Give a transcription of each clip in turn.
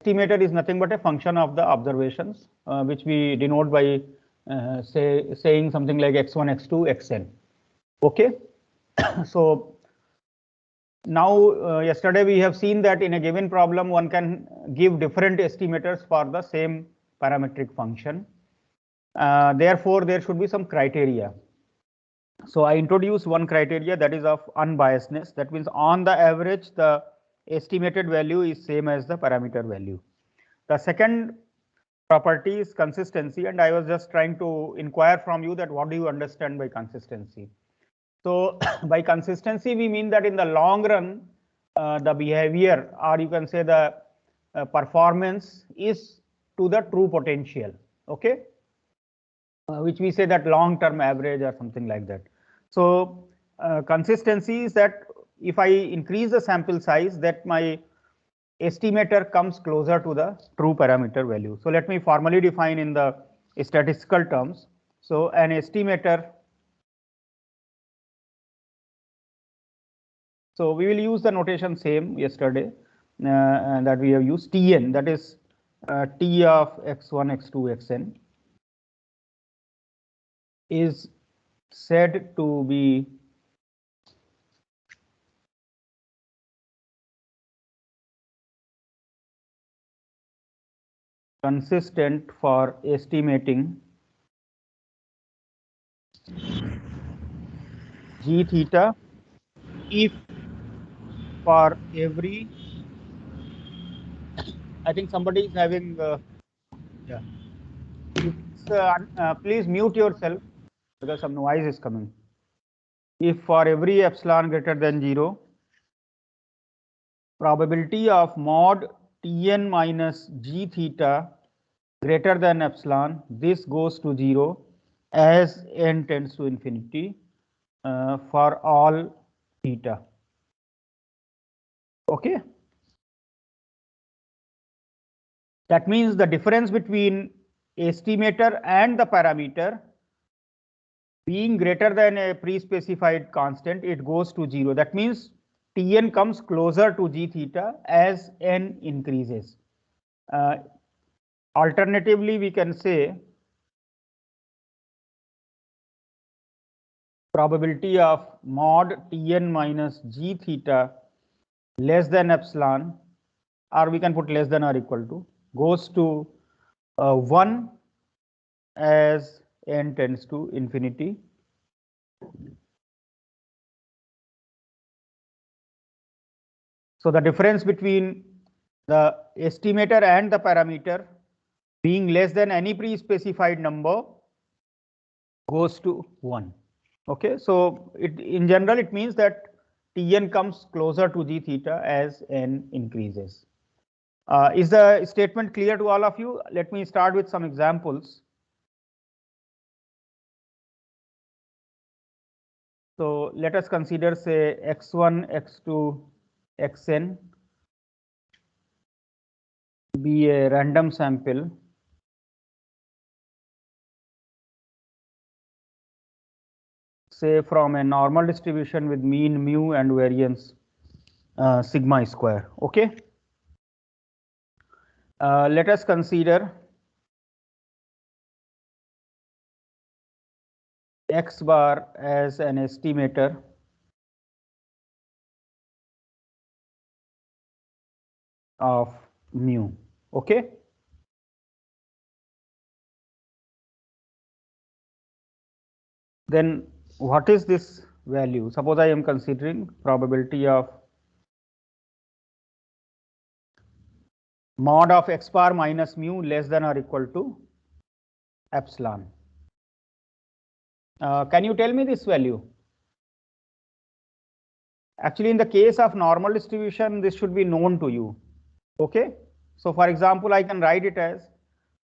estimator is nothing but a function of the observations, which we denote by saying something like x1, x2, xn. Okay. So now yesterday we have seen that in a given problem one can give different estimators for the same parametric function. Therefore, there should be some criteria. So I introduce one criteria, that is of unbiasedness. That means on the average, the estimated value is same as the parameter value. The second property is consistency, and I was just trying to inquire from you that what do you understand by consistency? So by consistency, we mean that in the long run, the behavior, or you can say the performance, is to the true potential. Okay. Which we say that long-term average or something like that. So consistency is that if I increase the sample size, that my estimator comes closer to the true parameter value. So let me formally define in the statistical terms. So an estimator, so we will use the notation same yesterday that we have used, Tn, that is T of x1, x2, xn, is said to be consistent for estimating g theta if for every, I think somebody is having, yeah. Please mute yourself because some noise is coming. If for every epsilon greater than 0, probability of mod Tn minus g theta greater than epsilon, this goes to 0 as n tends to infinity for all theta. Okay. That means the difference between estimator and the parameter being greater than a pre-specified constant, it goes to 0. That means Tn comes closer to g theta as n increases. Alternatively, we can say probability of mod Tn minus g theta less than epsilon, or we can put less than or equal to, goes to 1 as n tends to infinity. So the difference between the estimator and the parameter being less than any pre-specified number goes to 1. Okay, so in general it means that Tn comes closer to g theta as n increases. Is the statement clear to all of you? Let me start with some examples. So let us consider, say, x1, x2, xn be a random sample say from a normal distribution with mean mu and variance sigma square. Okay. Let us consider x bar as an estimator of mu. Okay. Then what is this value? Suppose I am considering probability of mod of x bar minus mu less than or equal to epsilon. Can you tell me this value? Actually, in the case of normal distribution, this should be known to you. Okay. So for example, I can write it as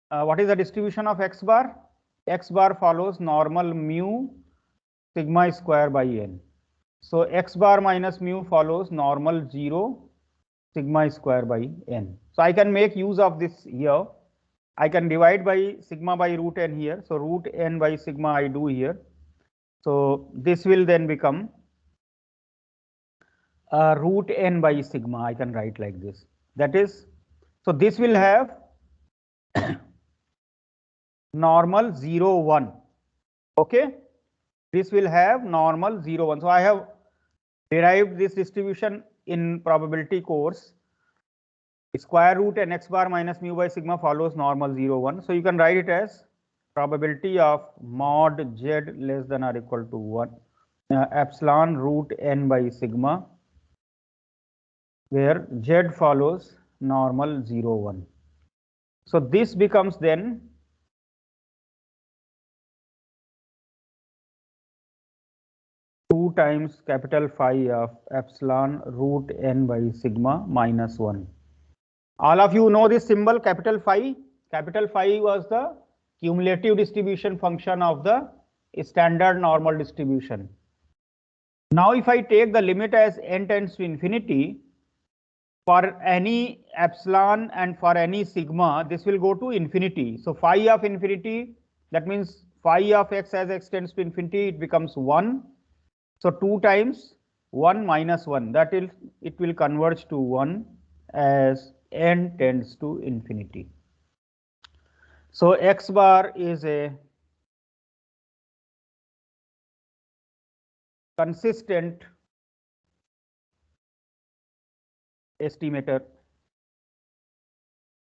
what is the distribution of x bar? X bar follows normal mu sigma square by n. So x bar minus mu follows normal 0 sigma square by n. So I can make use of this here. I can divide by sigma by root n here. So root n by sigma I do here. So this will then become root n by sigma. I can write like this. That is So this will have normal 0, 1. Okay, this will have normal 0, 1. So I have derived this distribution in probability course. Square root n x bar minus mu by sigma follows normal 0, 1. So you can write it as probability of mod z less than or equal to 1 epsilon root n by sigma, where z follows normal 0, 1. So this becomes then two times capital phi of epsilon root n by sigma minus 1. All of you know this symbol capital phi. Capital phi was the cumulative distribution function of the standard normal distribution. Now if I take the limit as n tends to infinity, for any epsilon and for any sigma, this will go to infinity. So phi of infinity, that means phi of x as x tends to infinity, it becomes 1. So 2 times 1 minus 1, that is, it will converge to 1 as n tends to infinity. So x bar is a consistent estimator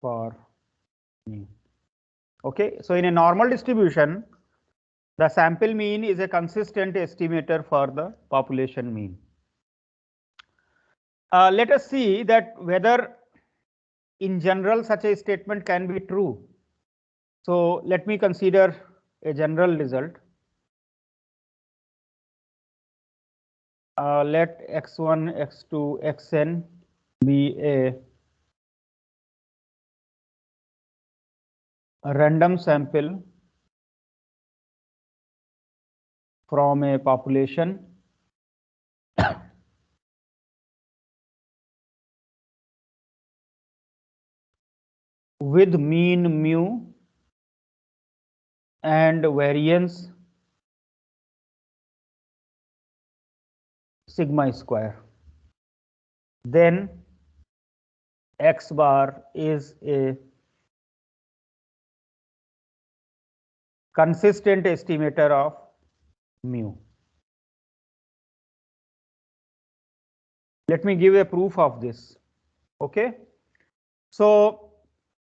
for mu. Okay, so in a normal distribution, the sample mean is a consistent estimator for the population mean. Let us see that whether in general such a statement can be true. So let me consider a general result. Let x1, x2, xn be a random sample from a population with mean mu and variance sigma square. Then x bar is a consistent estimator of mu. Let me give a proof of this. Okay. So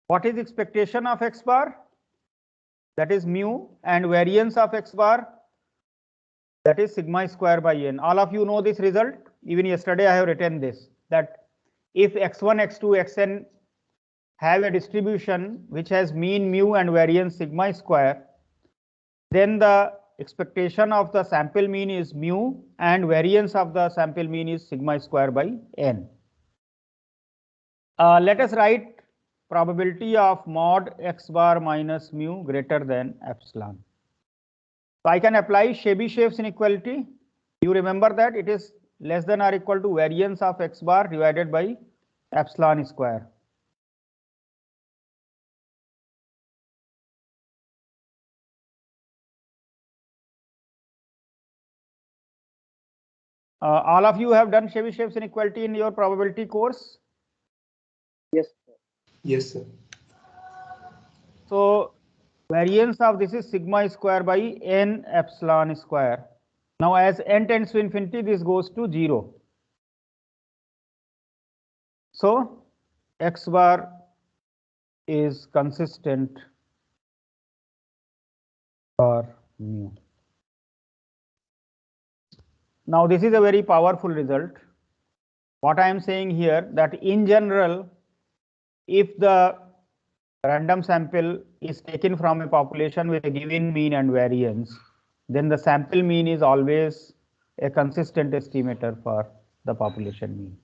what is expectation of x bar? That is mu, and variance of x bar, that is sigma square by n. All of you know this result. Even yesterday I have written this, that if x1, x2, xn have a distribution which has mean mu and variance sigma square, then the expectation of the sample mean is mu and variance of the sample mean is sigma square by n. Let us write probability of mod x bar minus mu greater than epsilon. So I can apply Chebyshev's inequality. You remember that it is less than or equal to variance of x bar divided by epsilon square. All of you have done Chebyshev's inequality in your probability course? Yes, sir. Yes, sir. So variance of this is sigma square by n epsilon square. Now as n tends to infinity, this goes to 0. So x bar is consistent for mu. Now this is a very powerful result. What I am saying here, that in general, if the random sample is taken from a population with a given mean and variance, then the sample mean is always a consistent estimator for the population mean.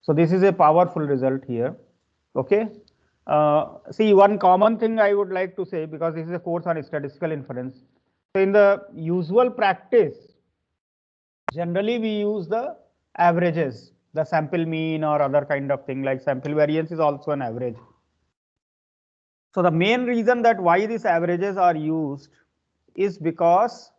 So this is a powerful result here. Okay. See, one common thing I would like to say, because this is a course on statistical inference. So in the usual practice, generally we use the averages, the sample mean or other kind of thing, like sample variance is also an average. So the main reason that why these averages are used is because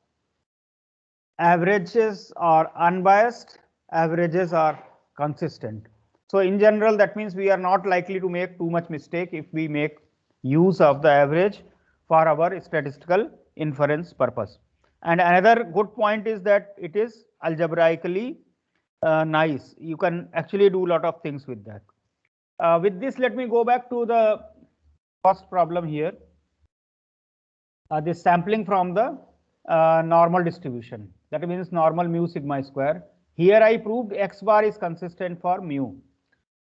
averages are unbiased, averages are consistent. So in general, that means we are not likely to make too much mistake if we make use of the average for our statistical inference purpose. And another good point is that it is algebraically nice. You can actually do a lot of things with that. With this, let me go back to the first problem here. This sampling from the normal distribution. That means normal mu sigma square. Here I proved x bar is consistent for mu.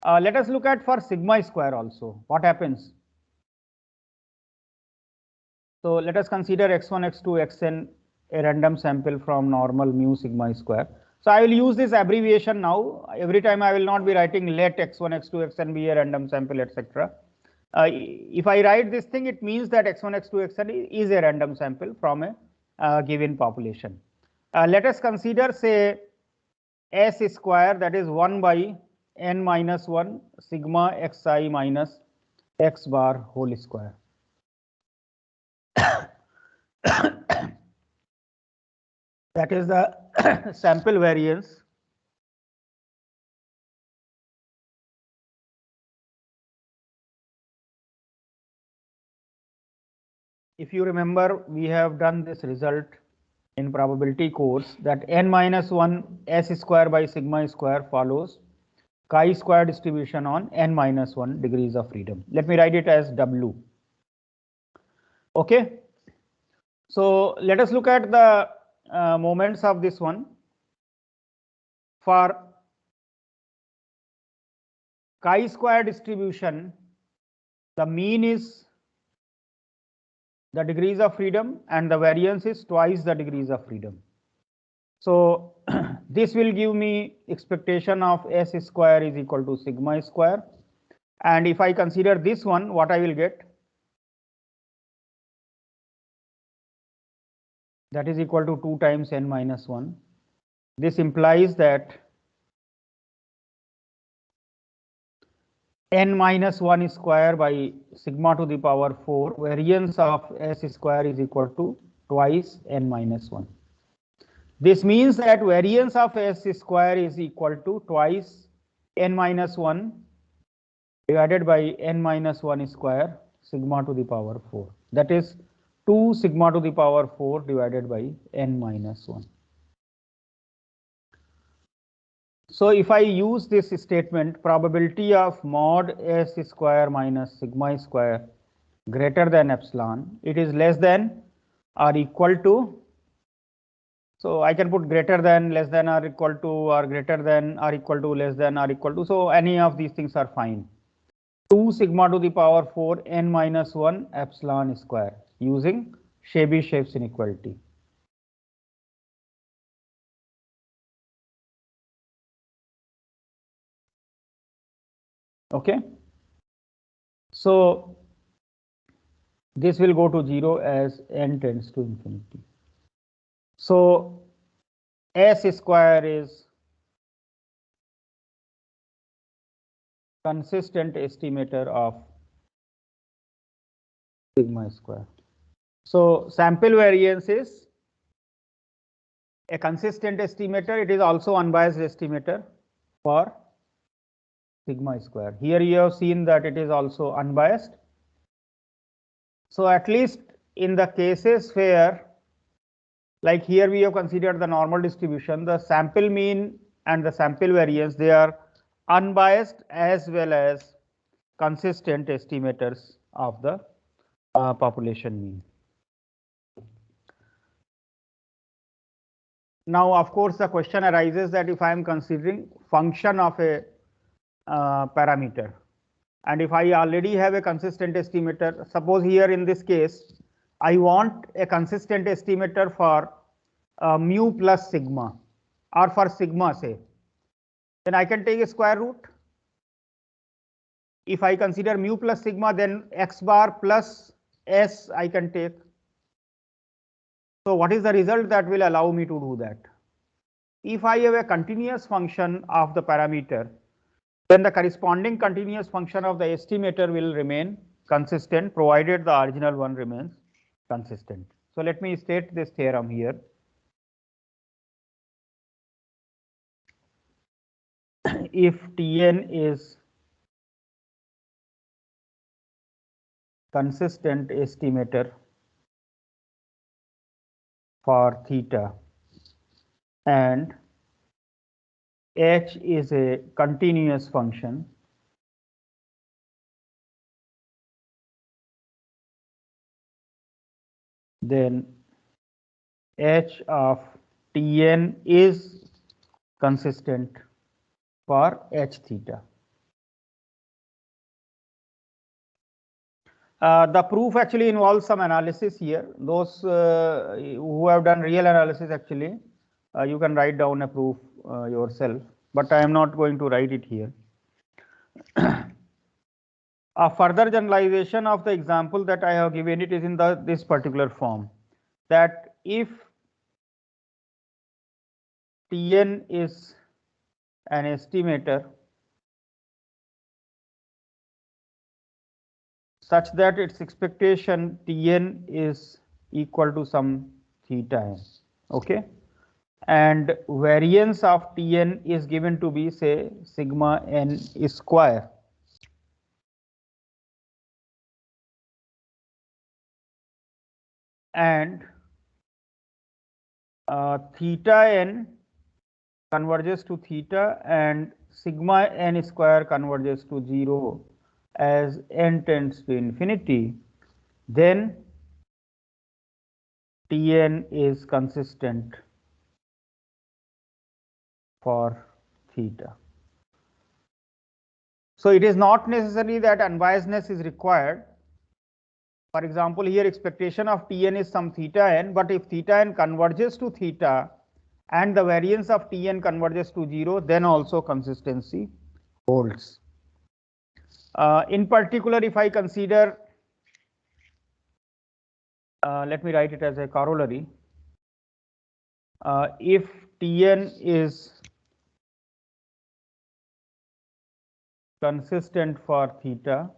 Let us look at for sigma square also. What happens? So let us consider x1, x2, xn a random sample from normal mu sigma square. So I will use this abbreviation now. Every time I will not be writing let x1, x2, xn be a random sample, etc. If I write this thing, it means that x1, x2, xn is a random sample from a given population. Let us consider, say, s square, that is 1 by n minus 1 sigma xi minus x bar whole square. That is the sample variance if you remember, we have done this result in probability course that n minus 1 s square by sigma square follows chi-square distribution on n minus 1 degrees of freedom. Let me write it as W. Okay. So let us look at the moments of this one. For chi-square distribution, the mean is the degrees of freedom and the variance is twice the degrees of freedom. So this will give me expectation of s square is equal to sigma square. And if I consider this one, what I will get? That is equal to 2 times n minus 1. This implies that n minus 1 square by sigma to the power 4 variance of s square is equal to twice n minus 1. This means that variance of s square is equal to twice n minus 1 divided by n minus 1 square sigma to the power 4. That is 2 sigma to the power 4 divided by n minus 1. So if I use this statement, probability of mod s square minus sigma square greater than epsilon, it is less than or equal to. So I can put greater than, less than or equal to, or greater than or equal to, less than or equal to. So any of these things are fine. 2 sigma to the power 4 n minus 1 epsilon square using Chebyshev's inequality. Okay. So this will go to 0 as n tends to infinity. So s square is consistent estimator of sigma square. So sample variance is a consistent estimator. It is also unbiased estimator for sigma square. Here you have seen that it is also unbiased. So at least in the cases where, like here we have considered the normal distribution, the sample mean and the sample variance, they are unbiased as well as consistent estimators of the population mean. Now, of course, the question arises that if I am considering function of a parameter, and if I already have a consistent estimator, suppose here in this case, I want a consistent estimator for mu plus sigma, or for sigma say, then I can take a square root. If I consider mu plus sigma, then x bar plus s I can take. So what is the result that will allow me to do that? If I have a continuous function of the parameter, then the corresponding continuous function of the estimator will remain consistent provided the original one remains consistent. So let me state this theorem here. if Tn is consistent estimator for theta and h is a continuous function, then h of Tn is consistent for h theta. The proof actually involves some analysis here. Those who have done real analysis, actually, you can write down a proof yourself, but I am not going to write it here. A further generalization of the example that I have given it is in this particular form, that if Tn is an estimator such that its expectation Tn is equal to some theta n, okay, and variance of Tn is given to be, say, sigma n square, and theta n converges to theta and sigma n square converges to 0 as n tends to infinity, then Tn is consistent for theta. So it is not necessary that unbiasedness is required. For example, here expectation of Tn is some theta n, but if theta n converges to theta and the variance of Tn converges to 0, then also consistency holds. In particular, if I consider, let me write it as a corollary, if Tn is consistent for theta,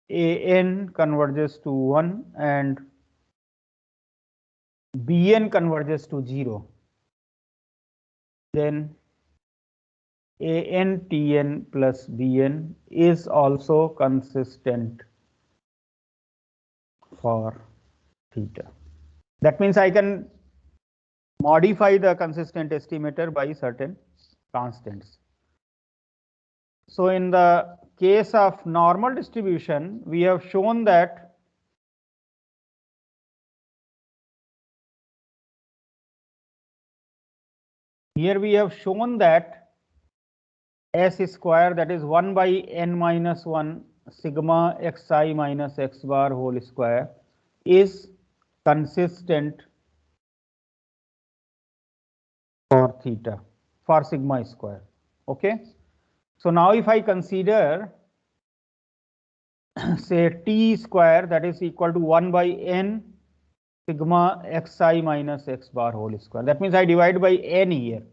An converges to 1 and Bn converges to 0, then An Tn plus Bn is also consistent for theta. That means I can modify the consistent estimator by certain constants. So in the case of normal distribution, we have shown that here we have shown that S square, that is 1 by n minus 1 sigma xi minus x bar whole square, is consistent for theta, for sigma square. Okay. So now if I consider say t square, that is equal to 1 by n sigma xi minus x bar whole square, that means I divide by n here,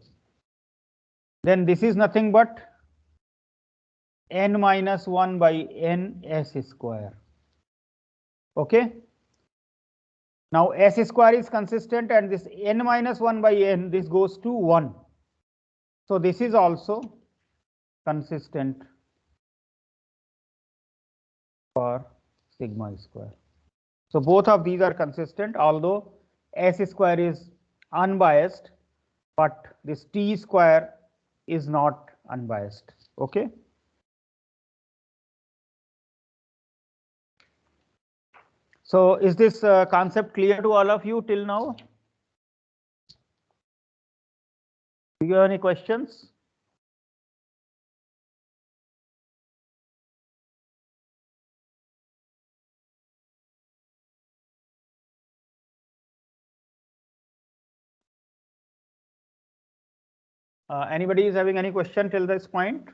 then this is nothing but n minus 1 by n s square. Okay. Now s square is consistent and this n minus 1 by n, this goes to 1. So this is also consistent for sigma square. So both of these are consistent, although s square is unbiased, but this t square is not unbiased. Okay. So is this concept clear to all of you till now? Do you have any questions? Anybody is having any question till this point?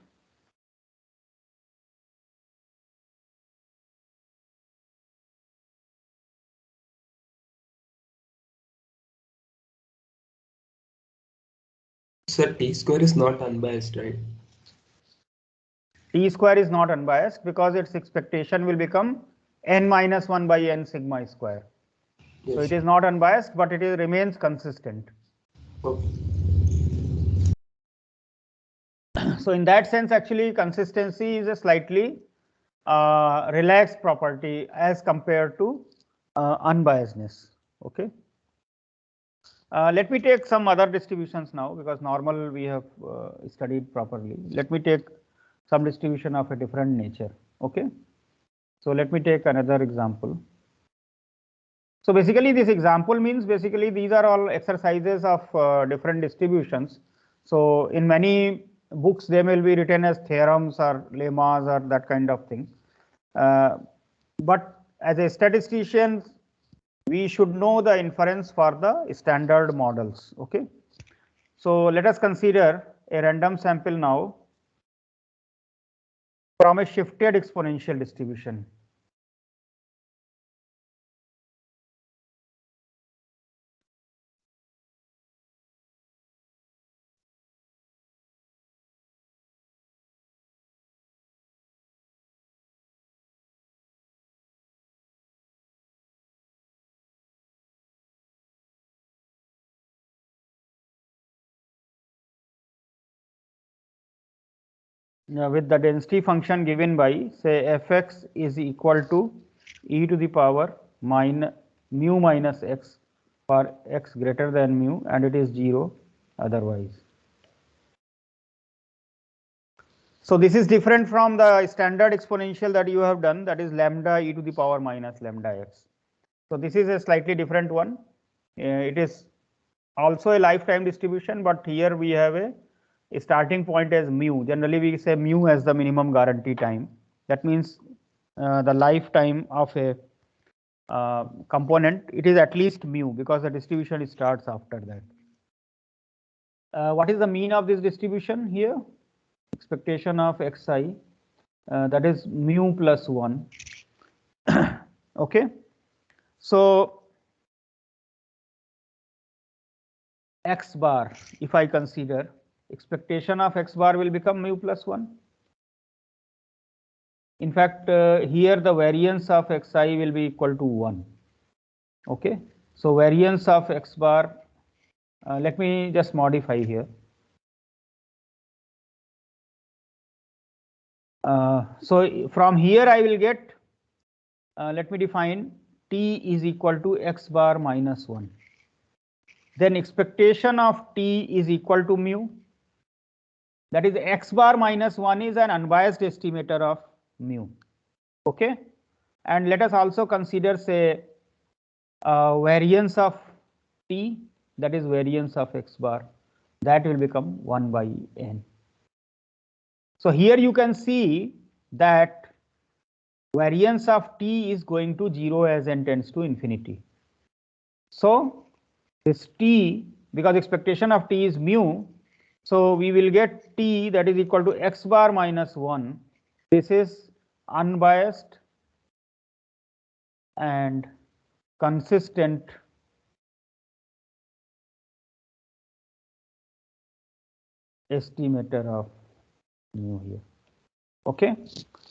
Sir, t square is not unbiased, right? T square is not unbiased because its expectation will become n minus 1 by n sigma square. Yes. So it is not unbiased, but it remains consistent. Okay. So in that sense, actually consistency is a slightly relaxed property as compared to unbiasedness. Okay. Let me take some other distributions now, because normal we have studied properly. Let me take some distribution of a different nature. Okay. So let me take another example. So basically this example means basically these are all exercises of different distributions. So in many books they will be written as theorems or lemmas or that kind of thing. But as a statistician, we should know the inference for the standard models. Okay. So let us consider a random sample now from a shifted exponential distribution. With the density function given by, say, fx is equal to e to the power mu minus x for x greater than mu, and it is 0 otherwise. So this is different from the standard exponential that you have done, that is lambda e to the power minus lambda x. So this is a slightly different one. It is also a lifetime distribution, but here we have a starting point as mu. Generally we say mu as the minimum guarantee time. That means the lifetime of a component, it is at least mu, because the distribution starts after that. What is the mean of this distribution here? Expectation of xi, that is mu plus 1. Okay. So x bar, if I consider, expectation of x bar will become mu plus 1. In fact, here the variance of xi will be equal to 1. Okay. So variance of x bar, let me just modify here. So from here I will get, let me define t is equal to x bar minus 1. Then expectation of t is equal to mu. That is x bar minus 1 is an unbiased estimator of mu. Okay. And let us also consider, say, variance of t, that is variance of x bar, that will become 1 by n. So here you can see that variance of t is going to 0 as n tends to infinity. So this t, because expectation of t is mu, so we will get t that is equal to x bar minus 1. This is unbiased and consistent estimator of mu here. Okay.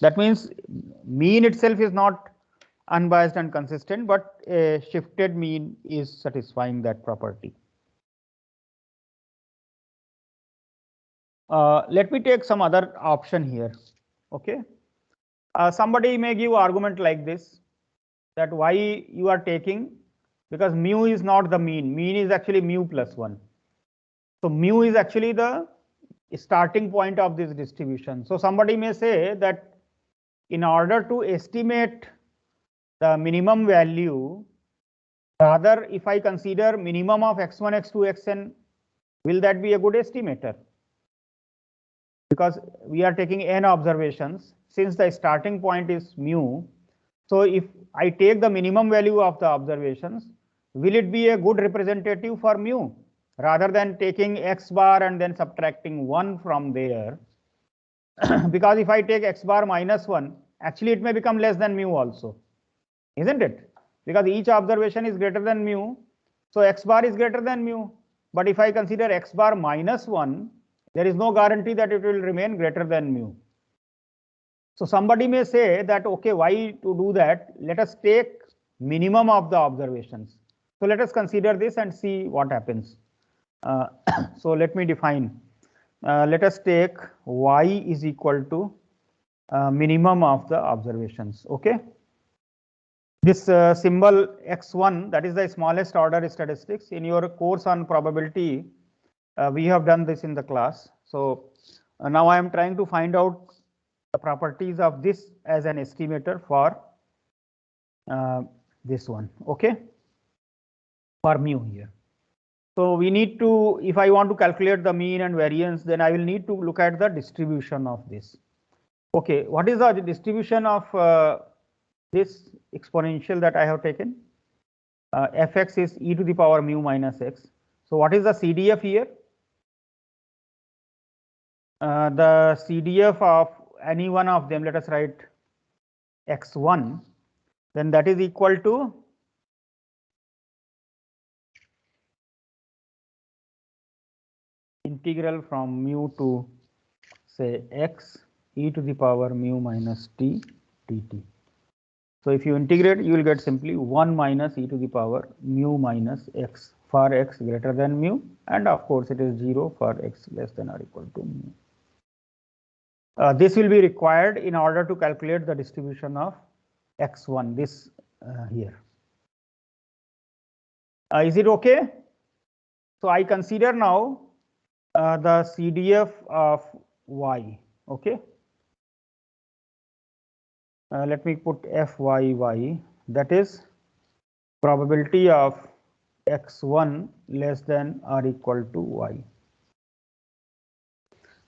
That means mean itself is not unbiased and consistent, but a shifted mean is satisfying that property. Let me take some other option here. Okay. Somebody may give argument like this, that why you are taking, because mu is not the mean is actually mu plus 1. So mu is actually the starting point of this distribution. So somebody may say that in order to estimate the minimum value, rather if I consider minimum of x1, x2, xn, will that be a good estimator? Because we are taking n observations, since the starting point is mu. So if I take the minimum value of the observations, will it be a good representative for mu, rather than taking x bar and then subtracting 1 from there? Because if I take x bar minus 1, actually it may become less than mu also, isn't it? Because each observation is greater than mu, so x bar is greater than mu. But if I consider x bar minus 1, there is no guarantee that it will remain greater than mu. So somebody may say that, okay, why to do that? Let us take minimum of the observations. So let us consider this and see what happens. So let me define. let us take y is equal to minimum of the observations. Okay. This symbol x1, that is the smallest order statistics. In your course on probability, we have done this in the class. So now I am trying to find out the properties of this as an estimator for this one. Okay, for mu here. So we need to, if I want to calculate the mean and variance, then I will need to look at the distribution of this. Okay, what is the distribution of this exponential that I have taken? Fx is e to the power mu minus x. So what is the CDF here? The CDF of any one of them, let us write x1, then that is equal to integral from mu to say x e to the power mu minus t dt. So if you integrate, you will get simply 1 minus e to the power mu minus x for x greater than mu, and of course it is 0 for x less than or equal to mu. This will be required in order to calculate the distribution of x1, this here. Is it okay? So I consider now the CDF of y. Okay. Let me put FYY, that is probability of x1 less than or equal to y.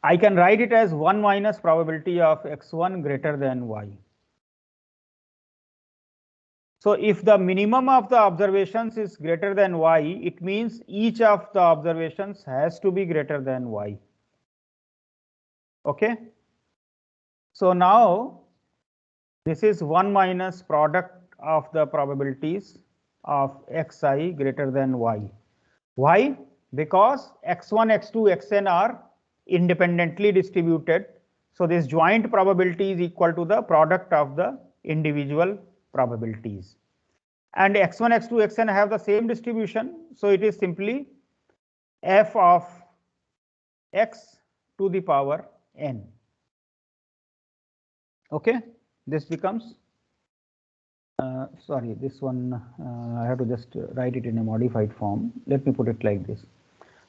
I can write it as 1 minus probability of x1 greater than y. So if the minimum of the observations is greater than y, it means each of the observations has to be greater than y. Okay. So now this is 1 minus product of the probabilities of xi greater than y. Why? Because x1, x2, xn are independently distributed. So this joint probability is equal to the product of the individual probabilities. And x1, x2, xn have the same distribution. So it is simply f of x to the power n. Okay, this becomes, sorry, this one I have to just write it in a modified form. Let me put it like this.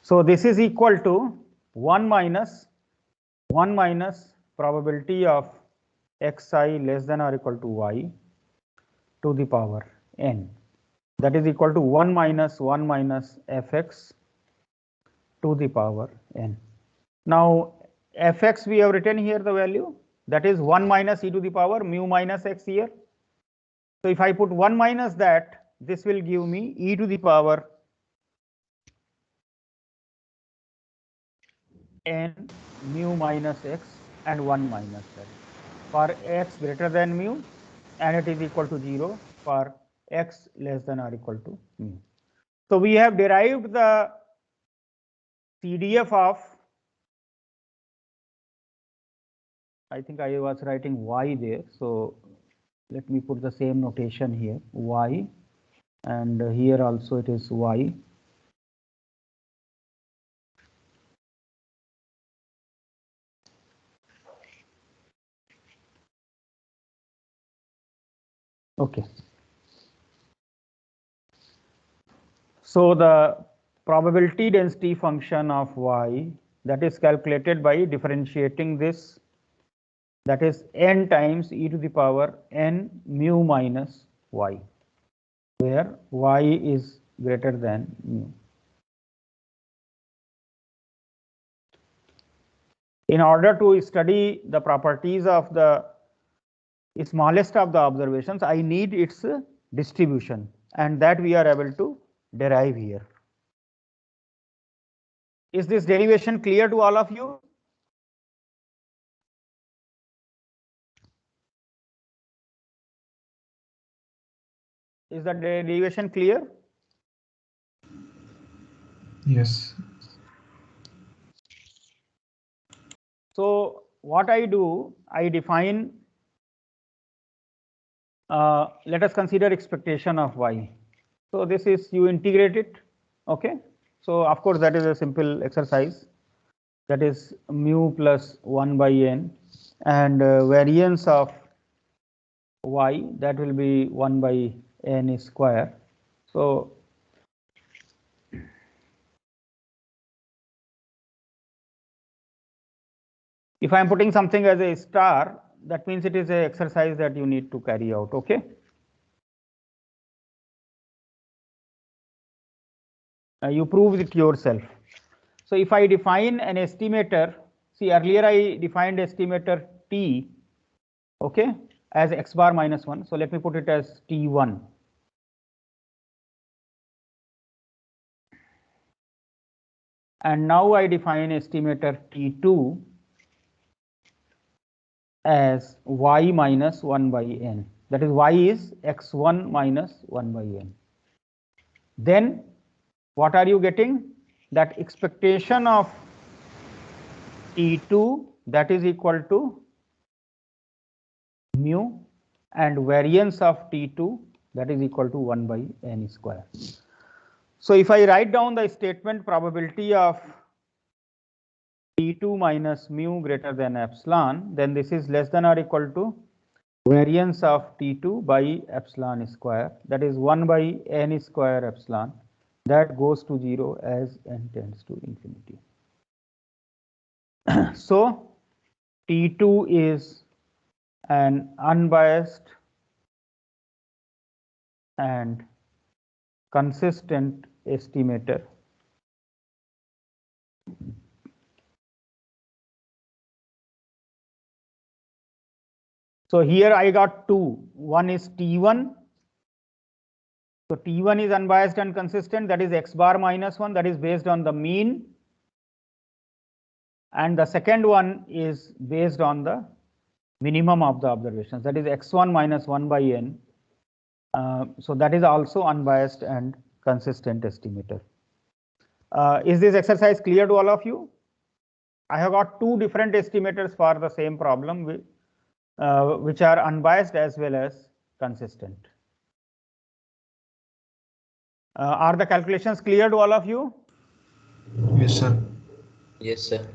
So this is equal to 1 minus probability of xi less than or equal to y to the power n. That is equal to 1 minus fx to the power n. Now fx we have written here the value, that is 1 minus e to the power mu minus x here. So if I put 1 minus that, this will give me e to the power n mu minus x and 1 minus that for x greater than mu, and it is equal to 0 for x less than or equal to mu. So we have derived the CDF of, I think I was writing y there, so let me put the same notation here, y, and here also it is y. Okay. So the probability density function of y, that is calculated by differentiating this, that is n times e to the power n mu minus y, where y is greater than mu. In order to study the properties of the smallest of the observations, I need its distribution, and that we are able to derive here. Is this derivation clear to all of you? Is the derivation clear? Yes. So what I do, I define, let us consider expectation of y. So this is, you integrate it. Okay. So of course that is a simple exercise. that is mu plus 1 by n, and variance of y, that will be 1 by n square. So if I am putting something as a star, that means it is an exercise that you need to carry out. Okay. You prove it yourself. So if I define an estimator, see earlier I defined estimator T, okay, as x bar minus 1. So let me put it as T1. And now I define estimator T2 as y minus 1 by n. That is, y is x1 minus 1 by n. Then what are you getting? That expectation of T2, that is equal to mu, and variance of T2, that is equal to 1 by n square. So if I write down the statement, probability of T2 minus mu greater than epsilon, then this is less than or equal to variance of T2 by epsilon square, that is 1 by n square epsilon, that goes to 0 as n tends to infinity. So T2 is an unbiased and consistent estimator. So here I got two. One is T1. So T1 is unbiased and consistent, that is x bar minus 1, that is based on the mean. And the second one is based on the minimum of the observations, that is x1 minus 1 by n. So that is also unbiased and consistent estimator. Is this exercise clear to all of you? I have got two different estimators for the same problem, which are unbiased as well as consistent. Are the calculations clear to all of you? Yes, sir. Yes, sir.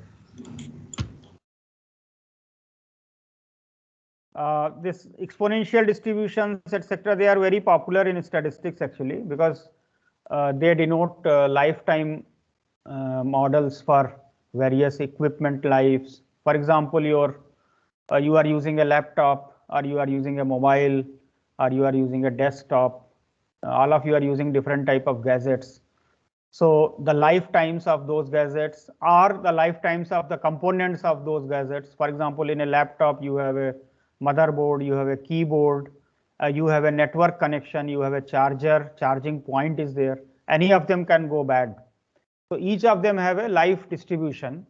This exponential distributions, etc., they are very popular in statistics actually, because they denote lifetime models for various equipment lives. For example, you are using a laptop, or you are using a mobile, or you are using a desktop. All of you are using different type of gadgets. So the lifetimes of those gadgets are the lifetimes of the components of those gadgets. For example, in a laptop, you have a motherboard, you have a keyboard, you have a network connection, you have a charger, charging point is there. Any of them can go bad. So each of them have a life distribution.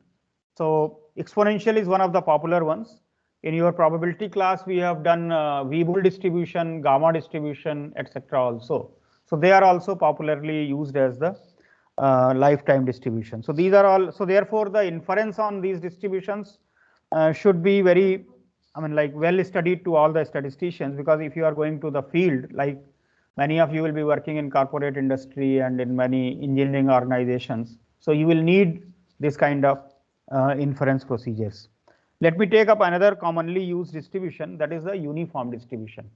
So exponential is one of the popular ones. In your probability class, we have done Weibull distribution, gamma distribution, etc. also. So they are also popularly used as the lifetime distribution. So these are all. So therefore, the inference on these distributions should be very, like well studied to all the statisticians, because if you are going to the field, like many of you will be working in corporate industry and in many engineering organizations, so you will need this kind of inference procedures. Let me take up another commonly used distribution, that is the uniform distribution.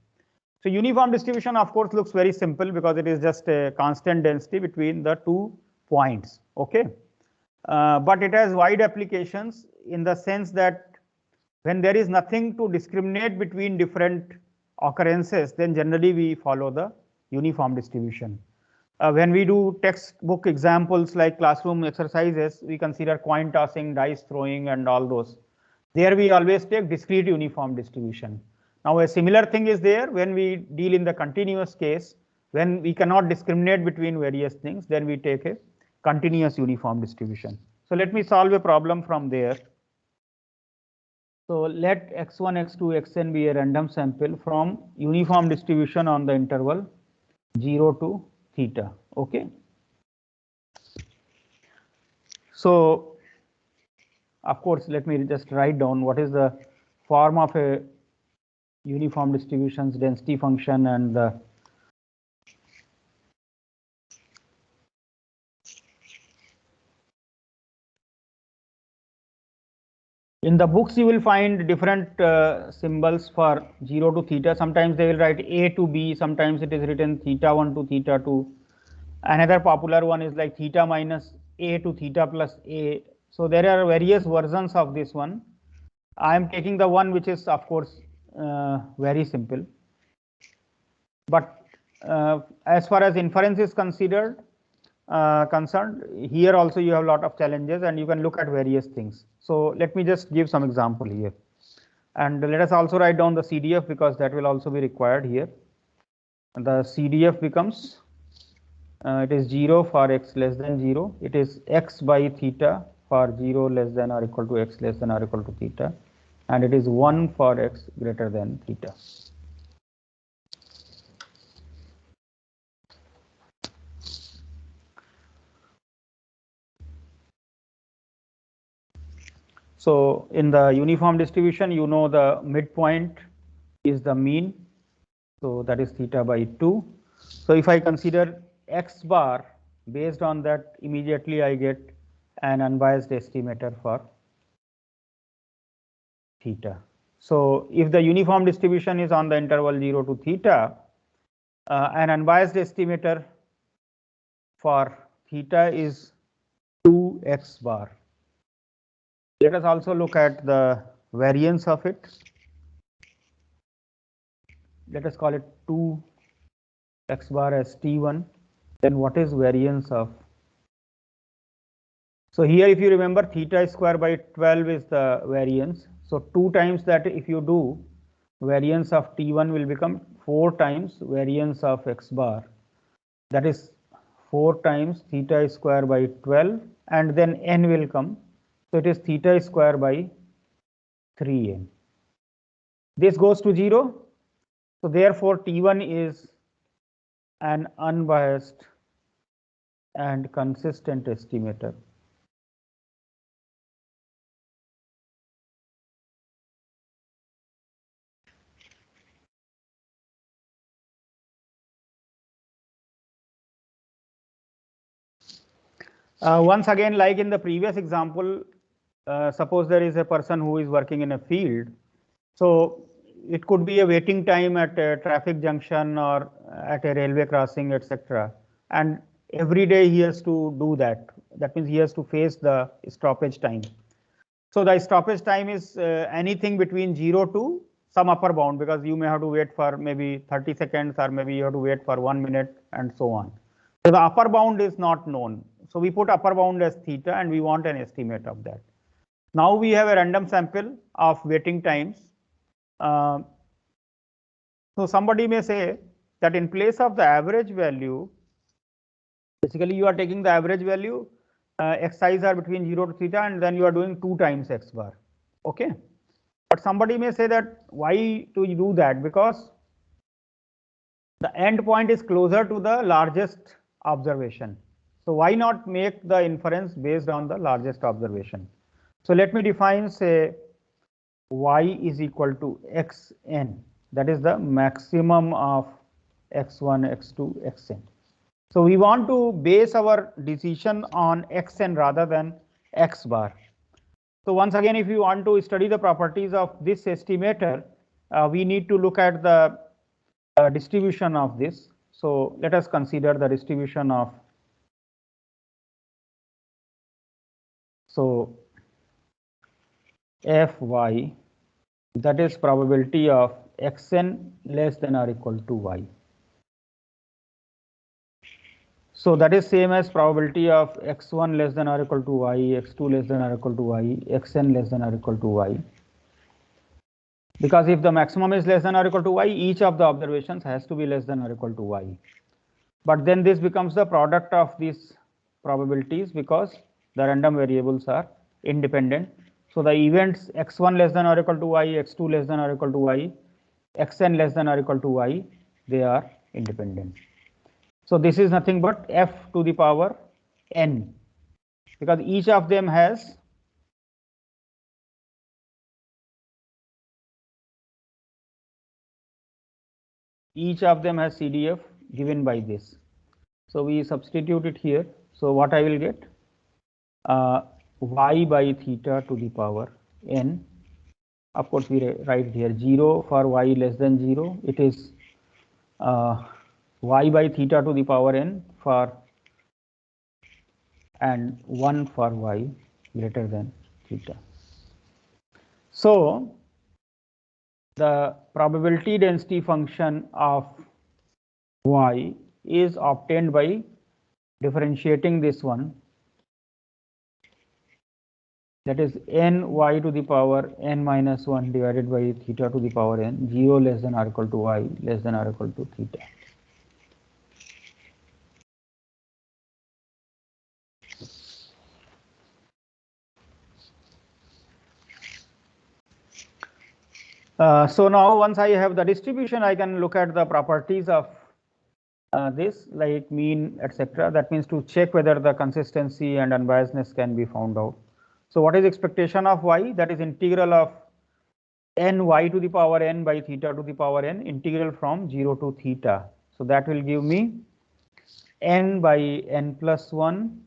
So uniform distribution, of course, looks very simple because it is just a constant density between the 2 points. Okay, but it has wide applications in the sense that when there is nothing to discriminate between different occurrences, then generally we follow the uniform distribution. When we do textbook examples like classroom exercises, we consider coin tossing, dice throwing, and all those. There we always take discrete uniform distribution. Now a similar thing is there when we deal in the continuous case. When we cannot discriminate between various things, then we take a continuous uniform distribution. So let me solve a problem from there. So let x1, x2, xn be a random sample from uniform distribution on the interval 0 to theta. Okay. So of course, let me just write down what is the form of a uniform distribution's density function and the In the books, you will find different symbols for 0 to theta. Sometimes they will write A to B. Sometimes it is written theta 1 to theta 2. Another popular one is like theta minus A to theta plus A. So there are various versions of this one. I am taking the one which is, of course, very simple. But as far as inference is concerned, here also you have a lot of challenges and you can look at various things. So let me just give some example here. And let us also write down the CDF because that will also be required here. And the CDF becomes, it is 0 for x less than 0. It is x by theta for 0 less than or equal to x less than or equal to theta. And it is 1 for x greater than theta. So in the uniform distribution, you know the midpoint is the mean. So that is theta by 2. So if I consider x bar, based on that, immediately I get an unbiased estimator for theta. So if the uniform distribution is on the interval 0 to theta, an unbiased estimator for theta is 2x bar. Let us also look at the variance of it. Let us call it 2x bar as T1. Then what is variance of? So here, if you remember, theta square by 12 is the variance. So 2 times that, if you do, variance of T1 will become 4 times variance of x bar. That is 4 times theta square by 12, and then n will come. So it is theta square by 3n. This goes to 0. So therefore, T1 is an unbiased and consistent estimator. Once again, like in the previous example, suppose there is a person who is working in a field. So it could be a waiting time at a traffic junction or at a railway crossing, etc. And every day he has to do that. That means he has to face the stoppage time. So the stoppage time is anything between 0 to some upper bound, because you may have to wait for maybe 30 seconds or maybe you have to wait for 1 minute and so on. So the upper bound is not known. So we put upper bound as theta and we want an estimate of that. Now we have a random sample of waiting times. So somebody may say that in place of the average value, basically you are taking the average value, xi's are between 0 to theta, and then you are doing 2 times x bar. Okay. But somebody may say that why do you do that? Because the end point is closer to the largest observation. So why not make the inference based on the largest observation? So let me define, say, y is equal to xn. That is the maximum of x1, x2, xn. So we want to base our decision on xn rather than x bar. So once again, if you want to study the properties of this estimator, we need to look at the distribution of this. So let us consider the distribution of, so fy, that is probability of xn less than or equal to y. So that is same as probability of x1 less than or equal to y, x2 less than or equal to y, xn less than or equal to y. Because if the maximum is less than or equal to y, each of the observations has to be less than or equal to y. But then this becomes the product of these probabilities because the random variables are independent. So the events x1 less than or equal to y, x2 less than or equal to y, xn less than or equal to y, they are independent. So this is nothing but f to the power n, because each of them has CDF given by this. So we substitute it here. So what I will get? Y by theta to the power n. Of course, we write here 0 for y less than 0. It is y by theta to the power n for and 1 for y greater than theta. So the probability density function of y is obtained by differentiating this one, that is n y to the power n minus 1 divided by theta to the power n, 0 less than or equal to y less than or equal to theta. So now once I have the distribution, I can look at the properties of this, like mean, etc. That means to check whether the consistency and unbiasedness can be found out. So what is expectation of y? That is integral of n y to the power n by theta to the power n, integral from 0 to theta. So that will give me n by n plus 1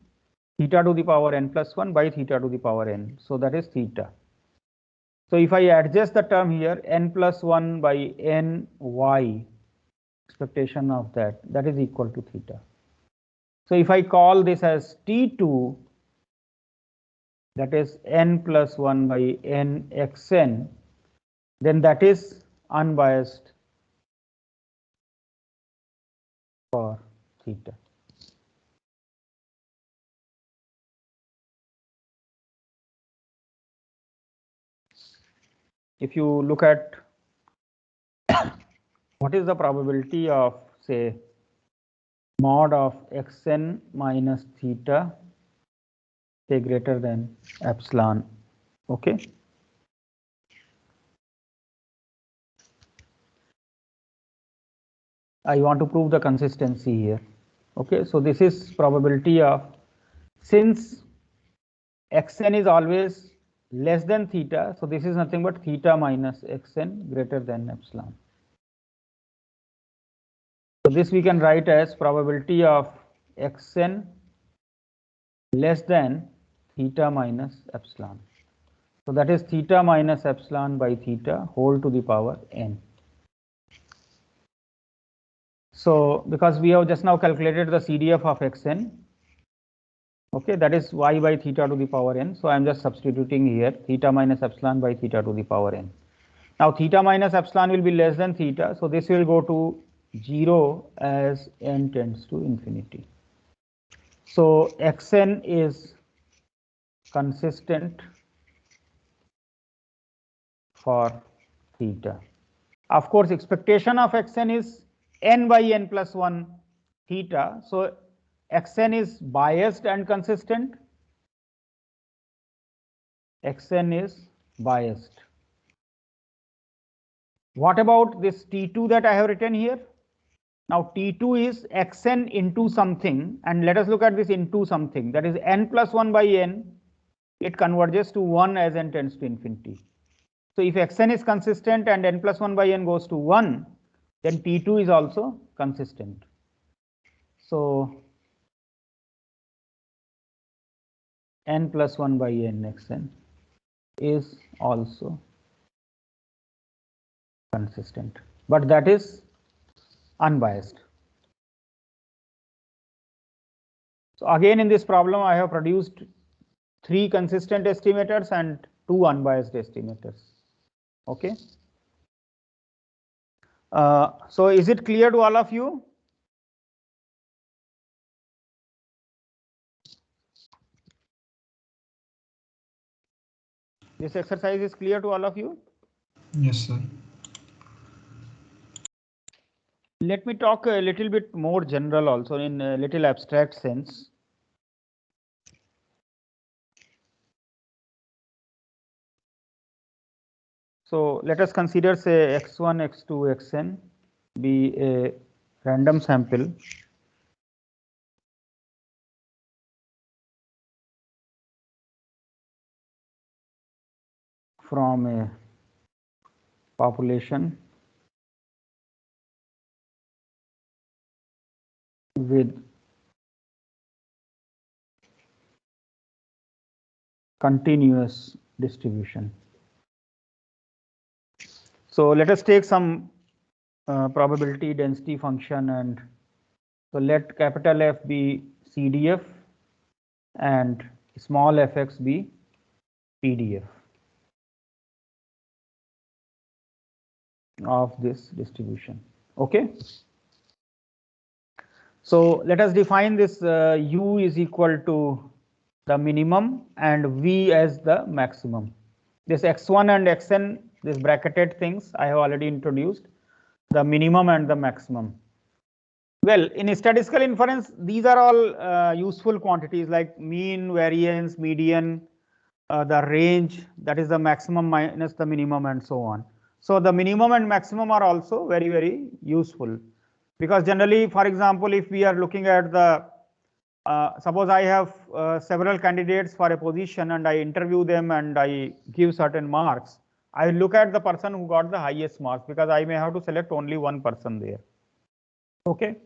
theta to the power n plus 1 by theta to the power n. So that is theta. So if I adjust the term here, n plus 1 by n y, expectation of that is equal to theta. So if I call this as T2, that is n plus 1 by n xn, then that is unbiased for theta. If you look at what is the probability of, say, mod of xn minus theta, say, greater than epsilon, okay? I want to prove the consistency here, okay? So this is probability of, since xn is always less than theta, so this is nothing but theta minus xn greater than epsilon. So this we can write as probability of xn less than theta minus epsilon. So that is theta minus epsilon by theta whole to the power n. So because we have just now calculated the CDF of xn, okay, that is y by theta to the power n. So I am just substituting here theta minus epsilon by theta to the power n. Now theta minus epsilon will be less than theta, so this will go to 0 as n tends to infinity. So xn is consistent for theta. Of course, expectation of xn is n by n plus 1 theta. So xn is biased and consistent. Xn is biased. What about this T2 that I have written here? Now T2 is xn into something, and let us look at this into something, that is n plus 1 by n. It converges to 1 as n tends to infinity. So if xn is consistent and n plus 1 by n goes to 1, then T2 is also consistent. So n plus 1 by n xn is also consistent, but that is unbiased. So again, in this problem, I have produced 3 consistent estimators and 2 unbiased estimators. Okay. So is it clear to all of you? This exercise is clear to all of you? Yes, sir. Let me talk a little bit more general also, in a little abstract sense. So let us consider, say, x1, x2, xn be a random sample from a population with continuous distribution. So let us take some probability density function, and so let capital F be CDF and small fx be PDF of this distribution. Okay. So let us define this u is equal to the minimum and v as the maximum. This x1 and xn, this bracketed things I have already introduced, the minimum and the maximum. Well, in statistical inference, these are all useful quantities like mean, variance, median, the range, that is the maximum minus the minimum, and so on. So the minimum and maximum are also very, very useful, because generally, for example, if we are looking at the suppose I have several candidates for a position and I interview them and I give certain marks, I look at the person who got the highest marks, because I may have to select only one person there. Okay.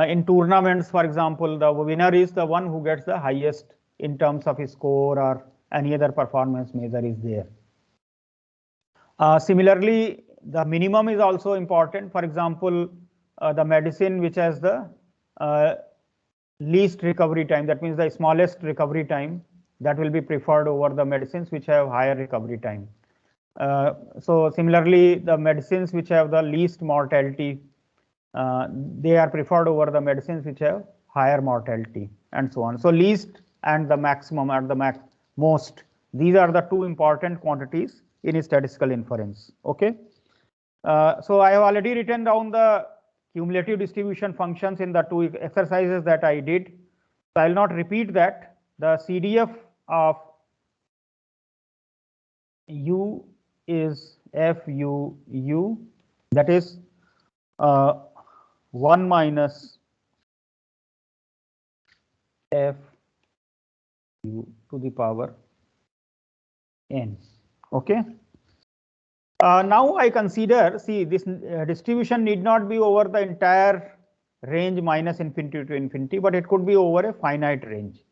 In tournaments, for example, the winner is the one who gets the highest in terms of his score or any other performance measure is there. Similarly, the minimum is also important. For example, the medicine which has the least recovery time, that means the smallest recovery time, that will be preferred over the medicines which have higher recovery time. So similarly, the medicines which have the least mortality, they are preferred over the medicines which have higher mortality, and so on. So least and the maximum and the most, these are the two important quantities in statistical inference. Okay. So I have already written down the cumulative distribution functions in the two exercises that I did. So I will not repeat that. The CDF of u is FU, that is 1 minus F u to the power n. Okay. Now I consider, see, this distribution need not be over the entire range minus infinity to infinity, but it could be over a finite range.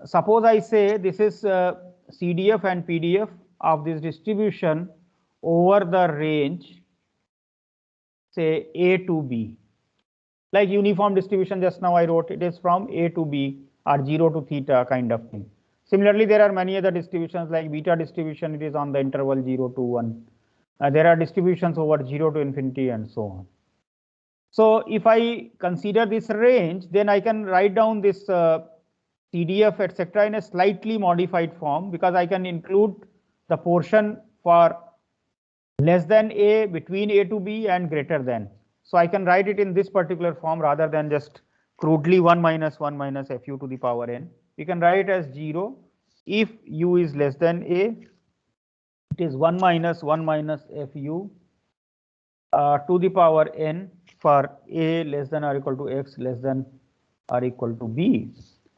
Suppose I say this is CDF and PDF of this distribution over the range, say A to B. Like uniform distribution, just now I wrote it is from A to B or 0 to theta kind of thing. Similarly, there are many other distributions like beta distribution, it is on the interval 0 to 1. There are distributions over 0 to infinity and so on. So if I consider this range, then I can write down this CDF etc. in a slightly modified form, because I can include the portion for less than A, between A to B, and greater than. So I can write it in this particular form rather than just crudely 1 minus FU to the power n. We can write it as 0 if u is less than A. It is 1 minus FU to the power n for A less than or equal to x less than or equal to B,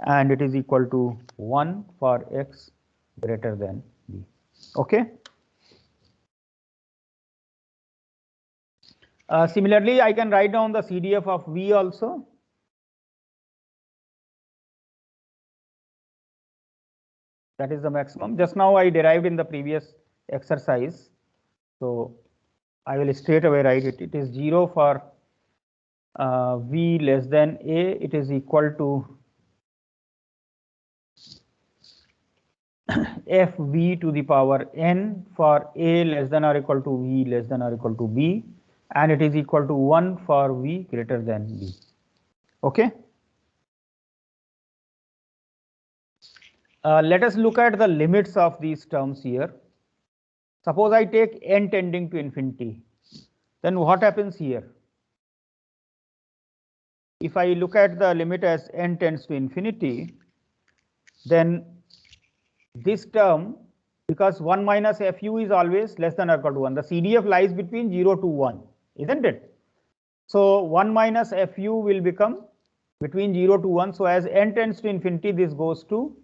and it is equal to 1 for x greater than B. Okay. Similarly, I can write down the CDF of V also. That is the maximum. Just now I derived in the previous exercise. So I will straight away write it. It is 0 for V less than A. It is equal to FV to the power n for A less than or equal to V less than or equal to B, and it is equal to 1 for V greater than B. Okay. Let us look at the limits of these terms here. Suppose I take n tending to infinity, then what happens here? If I look at the limit as n tends to infinity, then this term, because 1 minus FU is always less than or equal to 1, the CDF lies between 0 to 1, isn't it? So 1 minus FU will become between 0 to 1. So as n tends to infinity, this goes to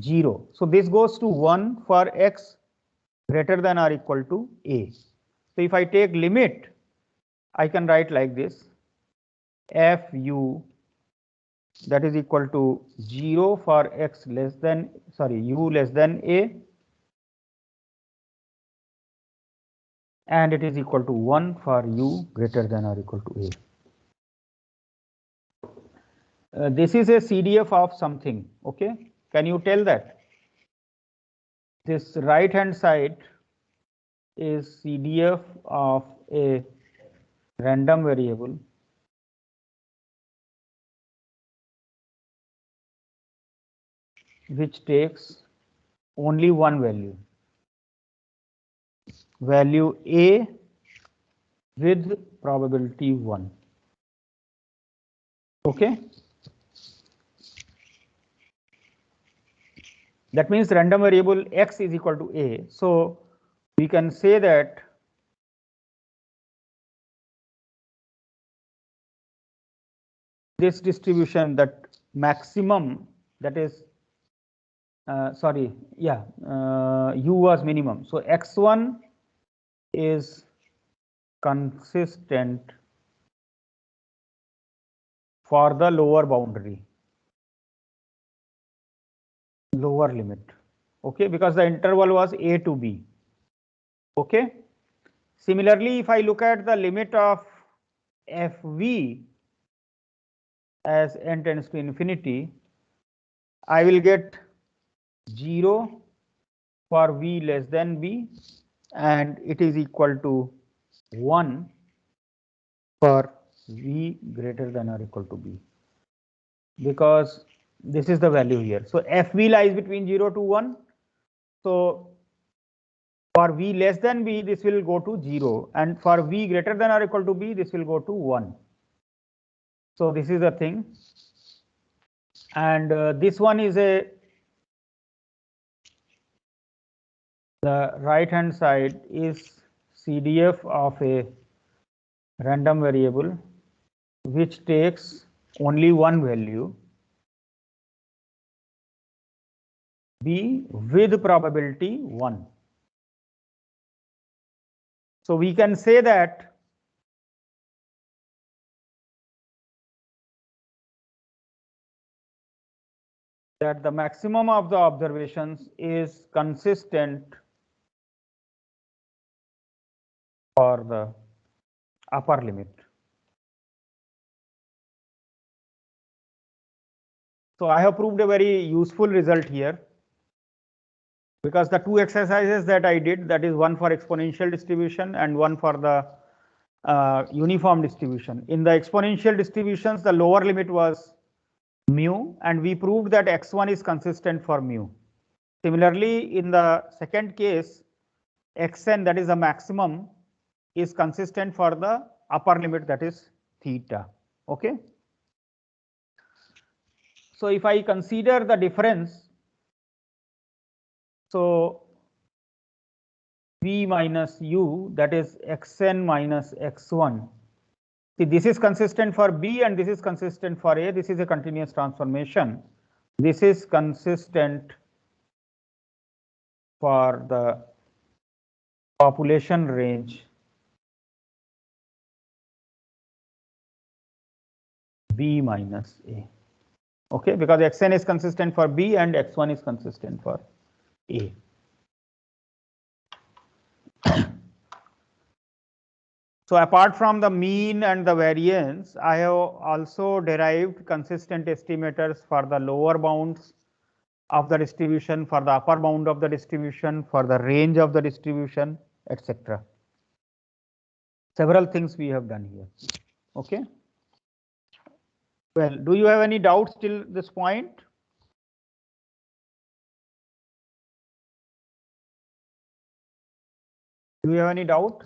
0. So this goes to 1 for x greater than or equal to A. So if I take limit, I can write like this: FU, that is equal to 0 for x less than, sorry, u less than A, and it is equal to 1 for u greater than or equal to a. This is a CDF of something, okay? Can you tell that? This right hand side is CDF of a random variable which takes only one value a with probability 1. Okay? That means random variable x is equal to a. So we can say that this distribution, that maximum, that is u was minimum. So x1 is consistent for the lower boundary, lower limit, okay, because the interval was a to b. Okay. Similarly, if I look at the limit of fv as n tends to infinity, I will get 0 for v less than b, and it is equal to 1 for v greater than or equal to b, because this is the value here. So fv lies between 0 to 1. So for v less than b, this will go to 0, and for v greater than or equal to b, this will go to 1. So this is the thing, and this one is the right hand side is CDF of a random variable which takes only one value, b with probability 1. So we can say that the maximum of the observations is consistent for the upper limit. So I have proved a very useful result here, because the two exercises that I did, that is one for exponential distribution and one for the uniform distribution. In the exponential distributions, the lower limit was mu, and we proved that x1 is consistent for mu. Similarly, in the second case, xn, that is the maximum, is consistent for the upper limit, that is theta. Okay. So if I consider the difference, so v minus u, that is xn minus x1. See, this is consistent for b and this is consistent for a. This is a continuous transformation. This is consistent for the population range b minus a. Okay, because xn is consistent for b and x1 is consistent for a. So apart from the mean and the variance, I have also derived consistent estimators for the lower bounds of the distribution, for the upper bound of the distribution, for the range of the distribution, etc. Several things we have done here. Okay. Well, do you have any doubts till this point? Do you have any doubt?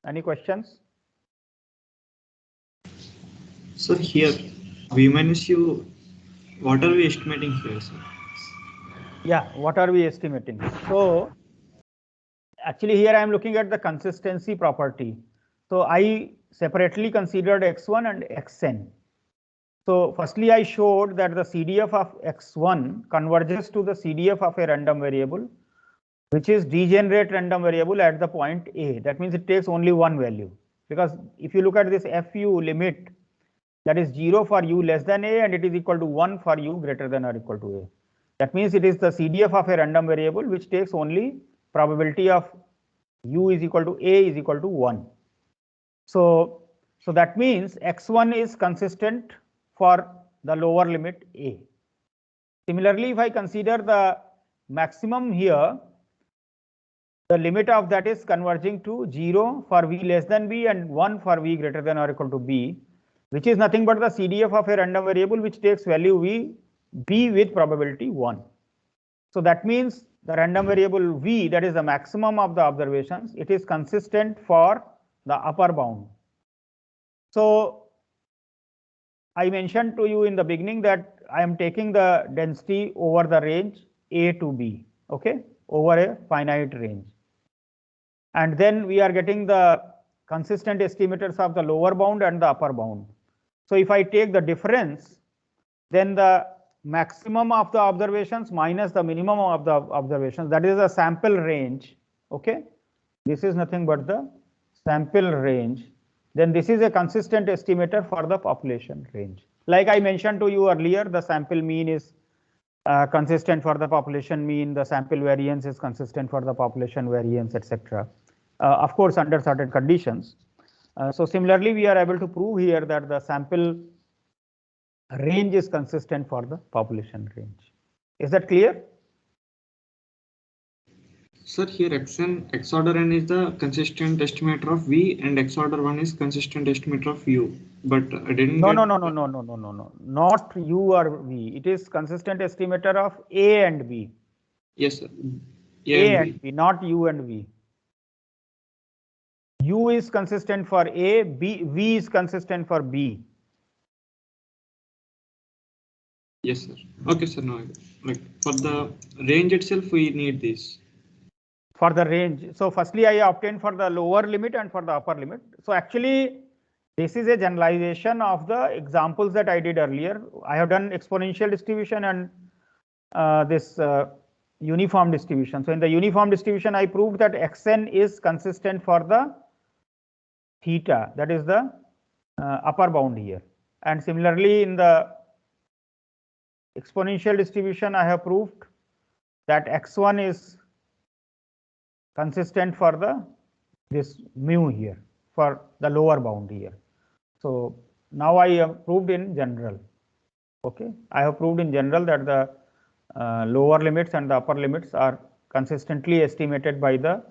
Any questions? Sir, here v minus u, what are we estimating here, sir? Yeah, what are we estimating? So actually here I am looking at the consistency property. So I separately considered x1 and xn. So firstly I showed that the CDF of x1 converges to the CDF of a random variable, which is degenerate random variable at the point a. That means it takes only one value, because if you look at this fu limit, that is 0 for u less than a and it is equal to 1 for u greater than or equal to a. That means it is the CDF of a random variable which takes only probability of u is equal to a is equal to 1. So that means x1 is consistent for the lower limit a. Similarly, if I consider the maximum here, the limit of that is converging to 0 for v less than b and 1 for v greater than or equal to b, which is nothing but the CDF of a random variable which takes value b with probability 1. So that means the random variable v, that is the maximum of the observations, it is consistent for the upper bound. So I mentioned to you in the beginning that I am taking the density over the range a to b, okay, over a finite range. And then we are getting the consistent estimators of the lower bound and the upper bound. So if I take the difference, then the maximum of the observations minus the minimum of the observations, that is the sample range, okay, this is nothing but the sample range, then this is a consistent estimator for the population range. Like I mentioned to you earlier, the sample mean is consistent for the population mean, the sample variance is consistent for the population variance, etc. Of course, under certain conditions. So similarly, we are able to prove here that the sample range is consistent for the population range. Is that clear? Sir, here x order n is the consistent estimator of v and x order 1 is consistent estimator of u. But I didn't No, get... no, not u or v. It is consistent estimator of a and b. Yes, sir. A and b, not u and v. U is consistent for a, v is consistent for b. Yes, sir. Okay, sir. No, like for the range itself, we need this. For the range. So firstly, I obtained for the lower limit and for the upper limit. So actually, this is a generalization of the examples that I did earlier. I have done exponential distribution and this uniform distribution. So in the uniform distribution, I proved that xn is consistent for the theta, that is the upper bound here. And similarly, in the exponential distribution, I have proved that x1 is consistent for the this mu here for the lower bound here. So now I have proved in general. Okay, I have proved in general that the lower limits and the upper limits are consistently estimated by the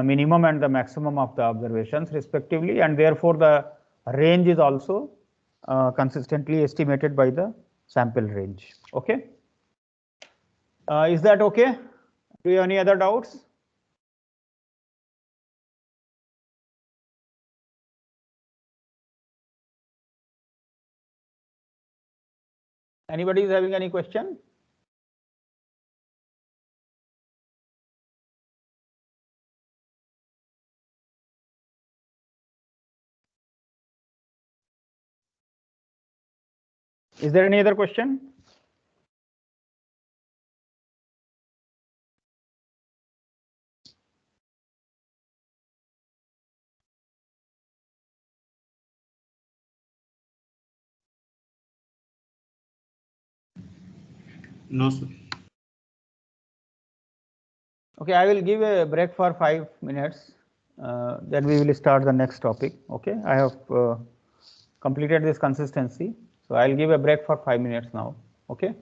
minimum and the maximum of the observations respectively, and therefore the range is also consistently estimated by the sample range. Okay, is that okay? Do you have any other doubts? Anybody is having any question? Is there any other question? No, sir. Okay, I will give a break for 5 minutes. Then we will start the next topic. Okay, I have completed this consistency. So I'll give a break for 5 minutes now. Okay.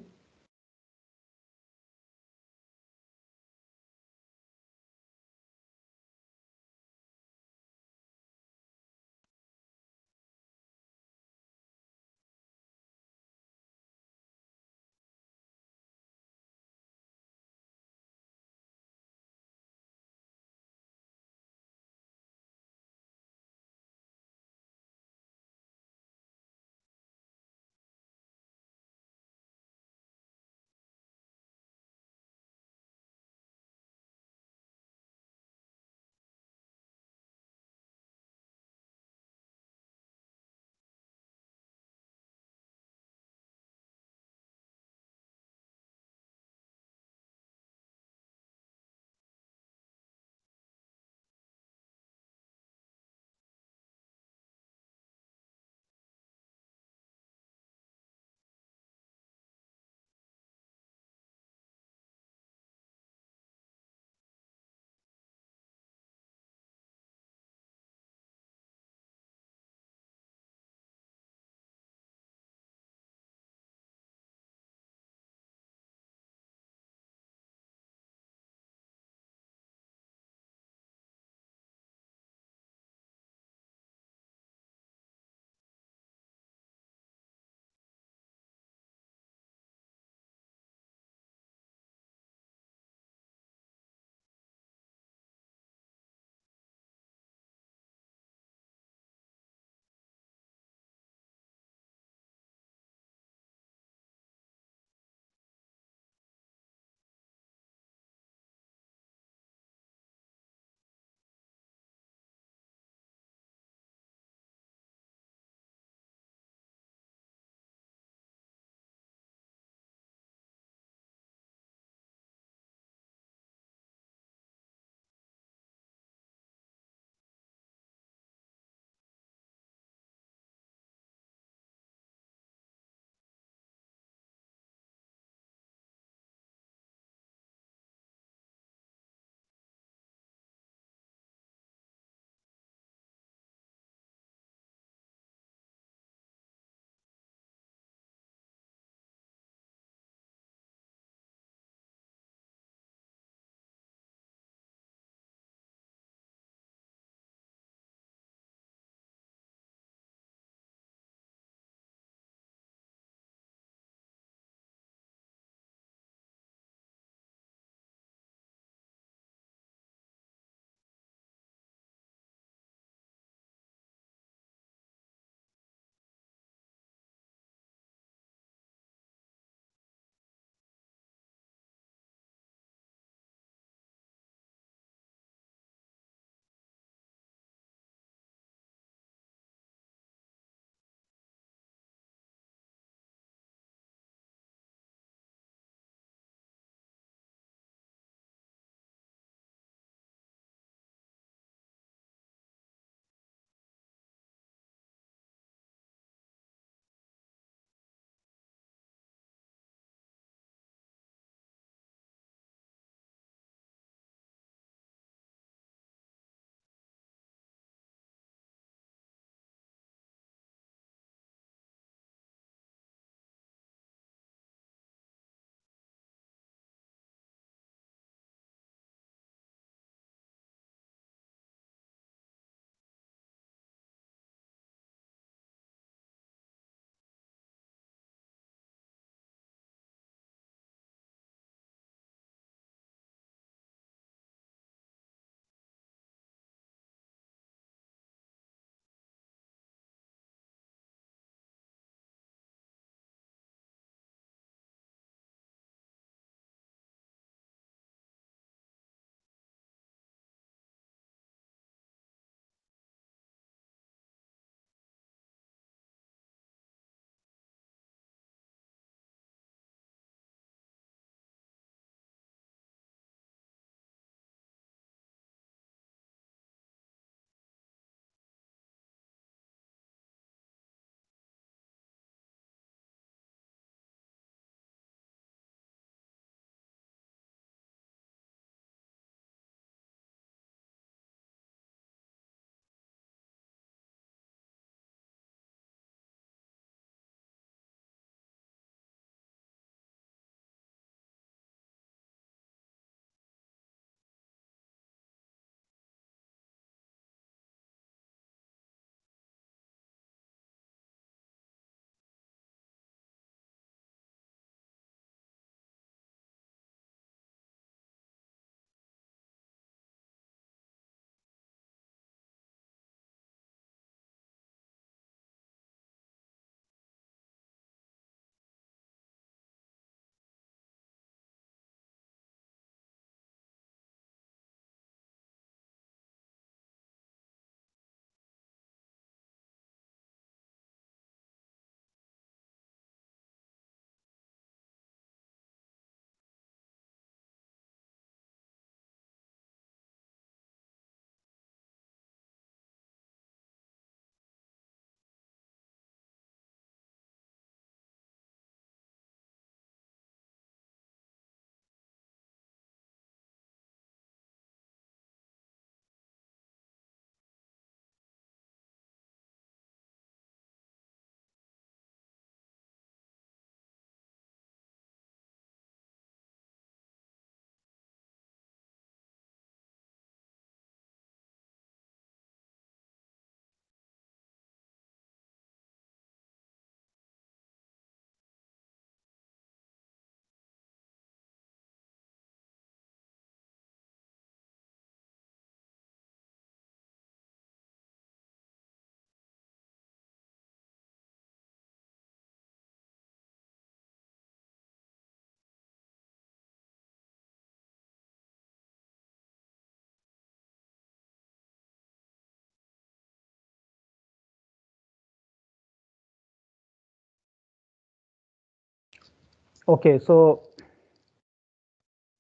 Okay, so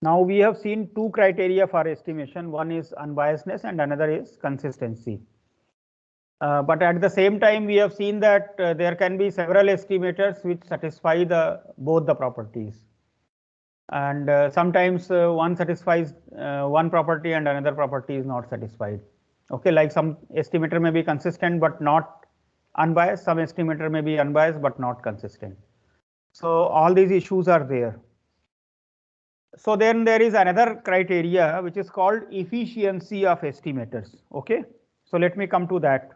now we have seen two criteria for estimation. One is unbiasedness and another is consistency. But at the same time, we have seen that there can be several estimators which satisfy both the properties. And sometimes one satisfies one property and another property is not satisfied. Okay, like some estimator may be consistent but not unbiased. Some estimator may be unbiased but not consistent. So all these issues are there. So then there is another criteria which is called efficiency of estimators. Okay, so let me come to that.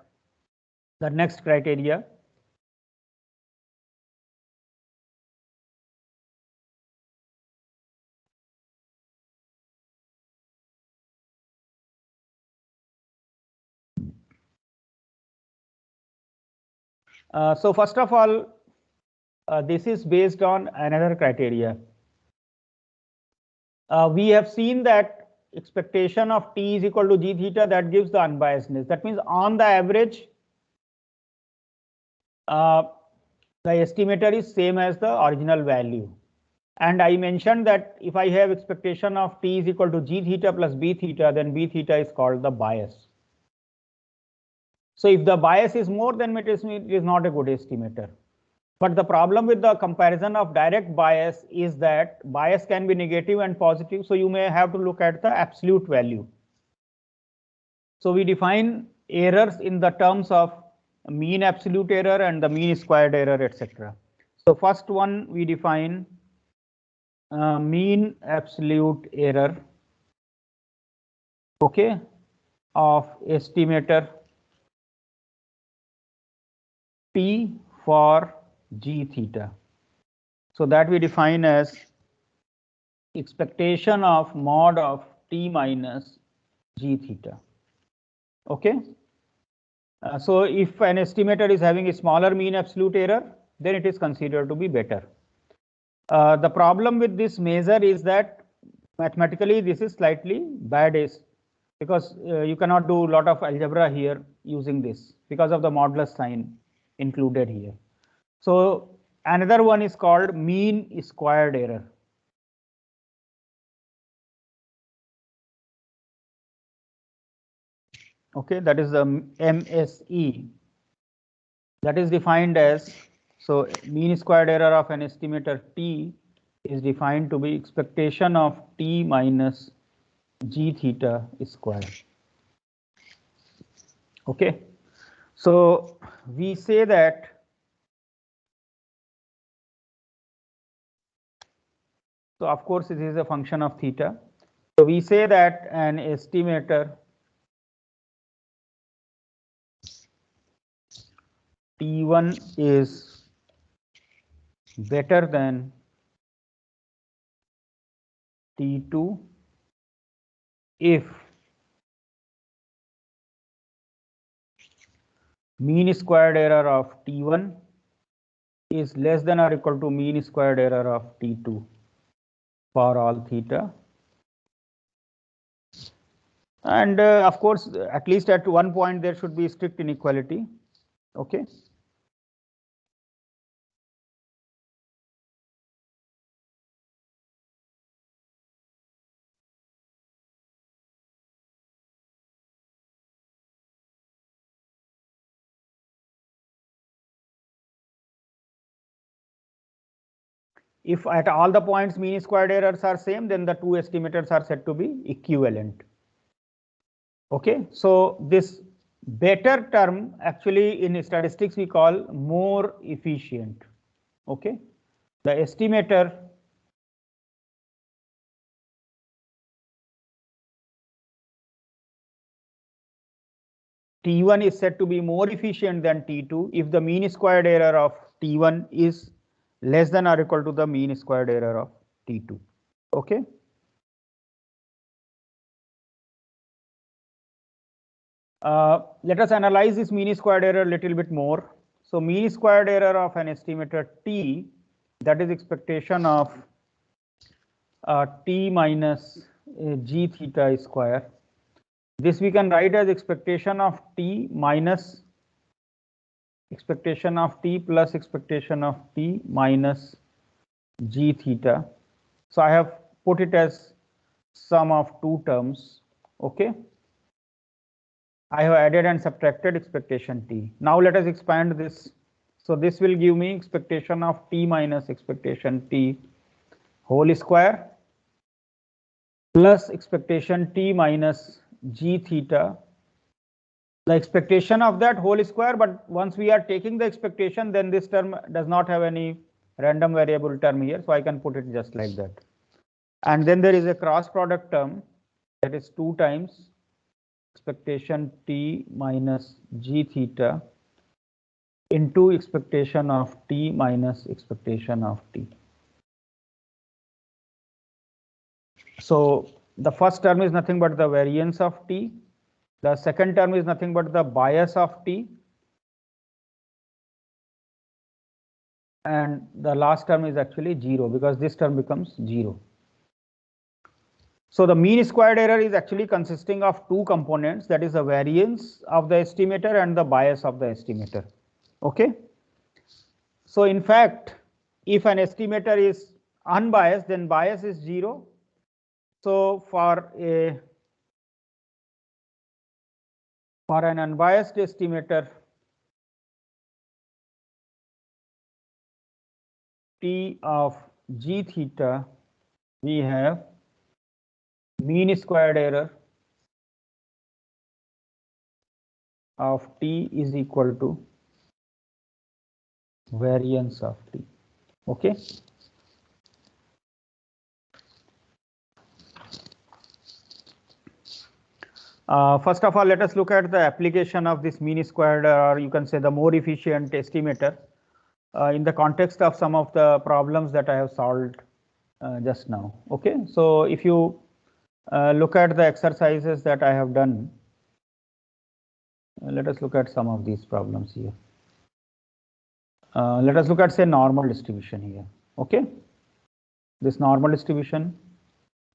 The next criteria. So first of all, this is based on another criteria. We have seen that expectation of t is equal to g theta, that gives the unbiasedness. That means on the average, the estimator is same as the original value. And I mentioned that if I have expectation of t is equal to g theta plus b theta, then b theta is called the bias. So if the bias is more, then it is not a good estimator. But the problem with the comparison of direct bias is that bias can be negative and positive. So you may have to look at the absolute value. So we define errors in the terms of mean absolute error and the mean squared error, etc. So first one we define mean absolute error, okay, of estimator t for g theta. So that we define as expectation of mod of t minus g theta. Okay. So if an estimator is having a smaller mean absolute error, then it is considered to be better. The problem with this measure is that mathematically this is slightly bad, because you cannot do a lot of algebra here using this because of the modulus sign included here. So another one is called mean squared error. Okay, that is the MSE. That is defined as, so mean squared error of an estimator t is defined to be expectation of t minus g theta square. Okay, so we say that, so of course it is a function of theta. So we say that an estimator t1 is better than t2 if mean squared error of t1 is less than or equal to mean squared error of t2 for all theta. And of course, at least at one point there should be strict inequality. Okay. If at all the points mean squared errors are same, then the two estimators are said to be equivalent. Okay, so this better term actually in statistics we call more efficient. Okay, the estimator T1 is said to be more efficient than T2 if the mean squared error of T1 is less than or equal to the mean squared error of T2. Okay. Let us analyze this mean squared error a little bit more. So mean squared error of an estimator T, that is expectation of T minus g theta square. This we can write as expectation of T minus expectation of T plus expectation of T minus g theta. So I have put it as sum of two terms. Okay. I have added and subtracted expectation t. Now let us expand this. So this will give me expectation of t minus expectation t whole square plus expectation t minus g theta. The expectation of that whole square, but once we are taking the expectation, then this term does not have any random variable term here, so I can put it just like that. And then there is a cross product term, that is 2 times expectation t minus g theta into expectation of t minus expectation of t. So the first term is nothing but the variance of t. The second term is nothing but the bias of t. And the last term is actually 0 because this term becomes 0. So the mean squared error is actually consisting of two components, that is the variance of the estimator and the bias of the estimator. Okay. So in fact, if an estimator is unbiased, then bias is 0. So for an unbiased estimator, t of g theta, we have mean squared error of t is equal to variance of t. Okay. First of all, let us look at the application of this mean squared, or you can say the more efficient estimator, in the context of some of the problems that I have solved just now. Okay, so if you look at the exercises that I have done, let us look at some of these problems here. Let us look at, say, normal distribution here. Okay, this normal distribution.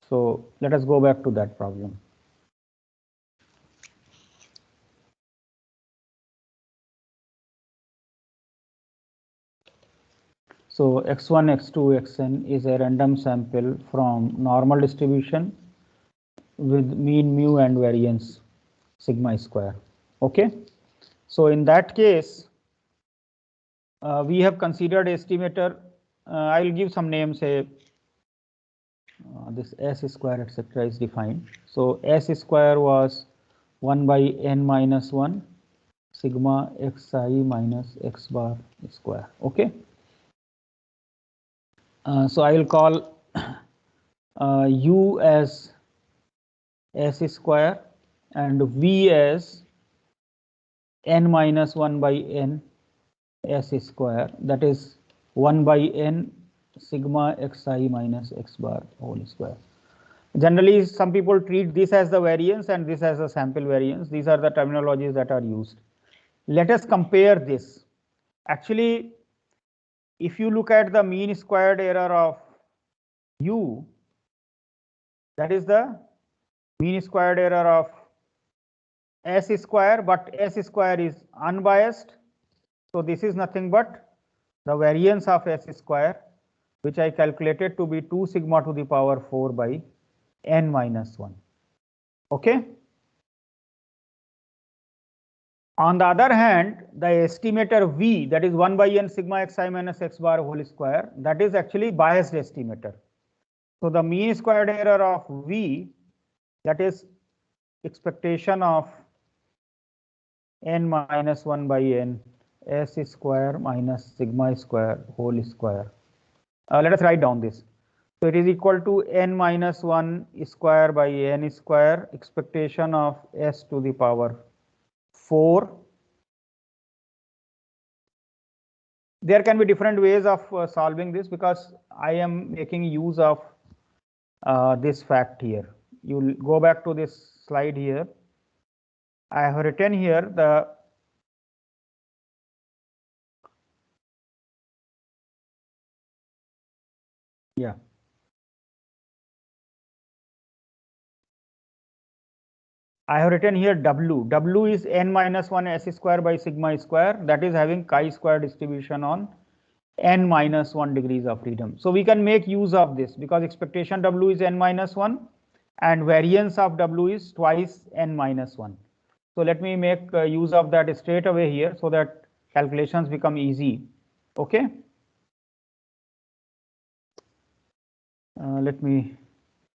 So let us go back to that problem. So x1, x2, xn is a random sample from normal distribution with mean mu and variance sigma square. Okay, so in that case, we have considered estimator. I will give some names. Say this s square etc. is defined. So s square was 1 by n minus 1 sigma xi minus x bar square. Okay. So I will call u as s square and v as n minus 1 by n s square, that is 1 by n sigma xi minus x bar whole square. Generally, some people treat this as the variance and this as the sample variance. These are the terminologies that are used. Let us compare this. Actually, if you look at the mean squared error of u, that is the mean squared error of s square, but s square is unbiased. So this is nothing but the variance of s square, which I calculated to be 2 sigma to the power 4 by n minus 1. Okay. On the other hand, the estimator v, that is 1 by n sigma xi minus x bar whole square, that is actually biased estimator. So the mean squared error of v, that is expectation of n minus 1 by n s square minus sigma square whole square. Let us write down this. So it is equal to n minus 1 square by n square expectation of s to the power 4. There can be different ways of solving this because I am making use of this fact here. You will go back to this slide here. I have written here the I have written here W. W is n minus 1 s square by sigma square, that is having chi square distribution on n minus 1 degrees of freedom. So we can make use of this because expectation W is n minus 1 and variance of W is twice n minus 1. So let me make use of that straight away here so that calculations become easy. Okay. Let me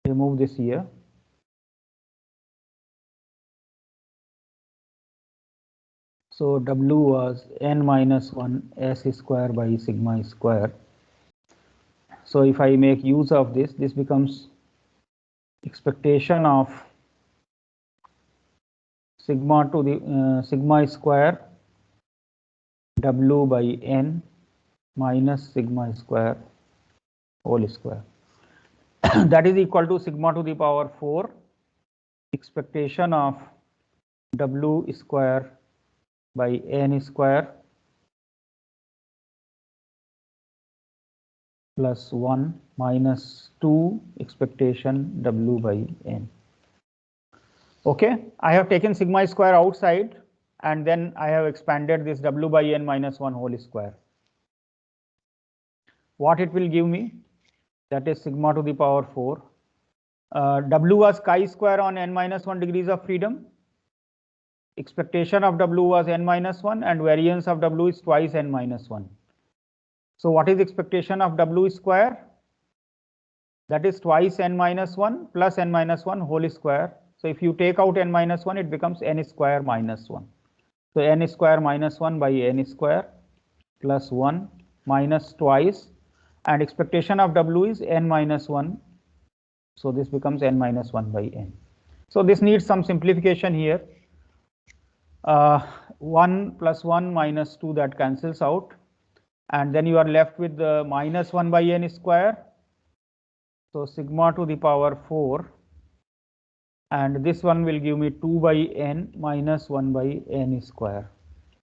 remove this here. So W was n minus 1 S square by sigma square. So if I make use of this, this becomes expectation of sigma to the sigma square W by n minus sigma square whole square. That is equal to sigma to the power 4 expectation of W square by n square plus 1 minus 2 expectation W by n. Okay, I have taken sigma square outside and then I have expanded this W by n minus 1 whole square. What it will give me? That is sigma to the power 4. W was chi square on n minus 1 degrees of freedom. Expectation of W was n minus 1 and variance of W is twice n minus 1. So what is expectation of W square? That is twice n minus 1 plus n minus 1 whole square. So if you take out n minus 1, it becomes n square minus 1. So n square minus 1 by n square plus 1 minus twice, and expectation of W is n minus 1. So this becomes n minus 1 by n. So this needs some simplification here. 1 plus 1 minus 2, that cancels out. And then you are left with the minus 1 by n square. So sigma to the power 4. And this one will give me 2 by n minus 1 by n square.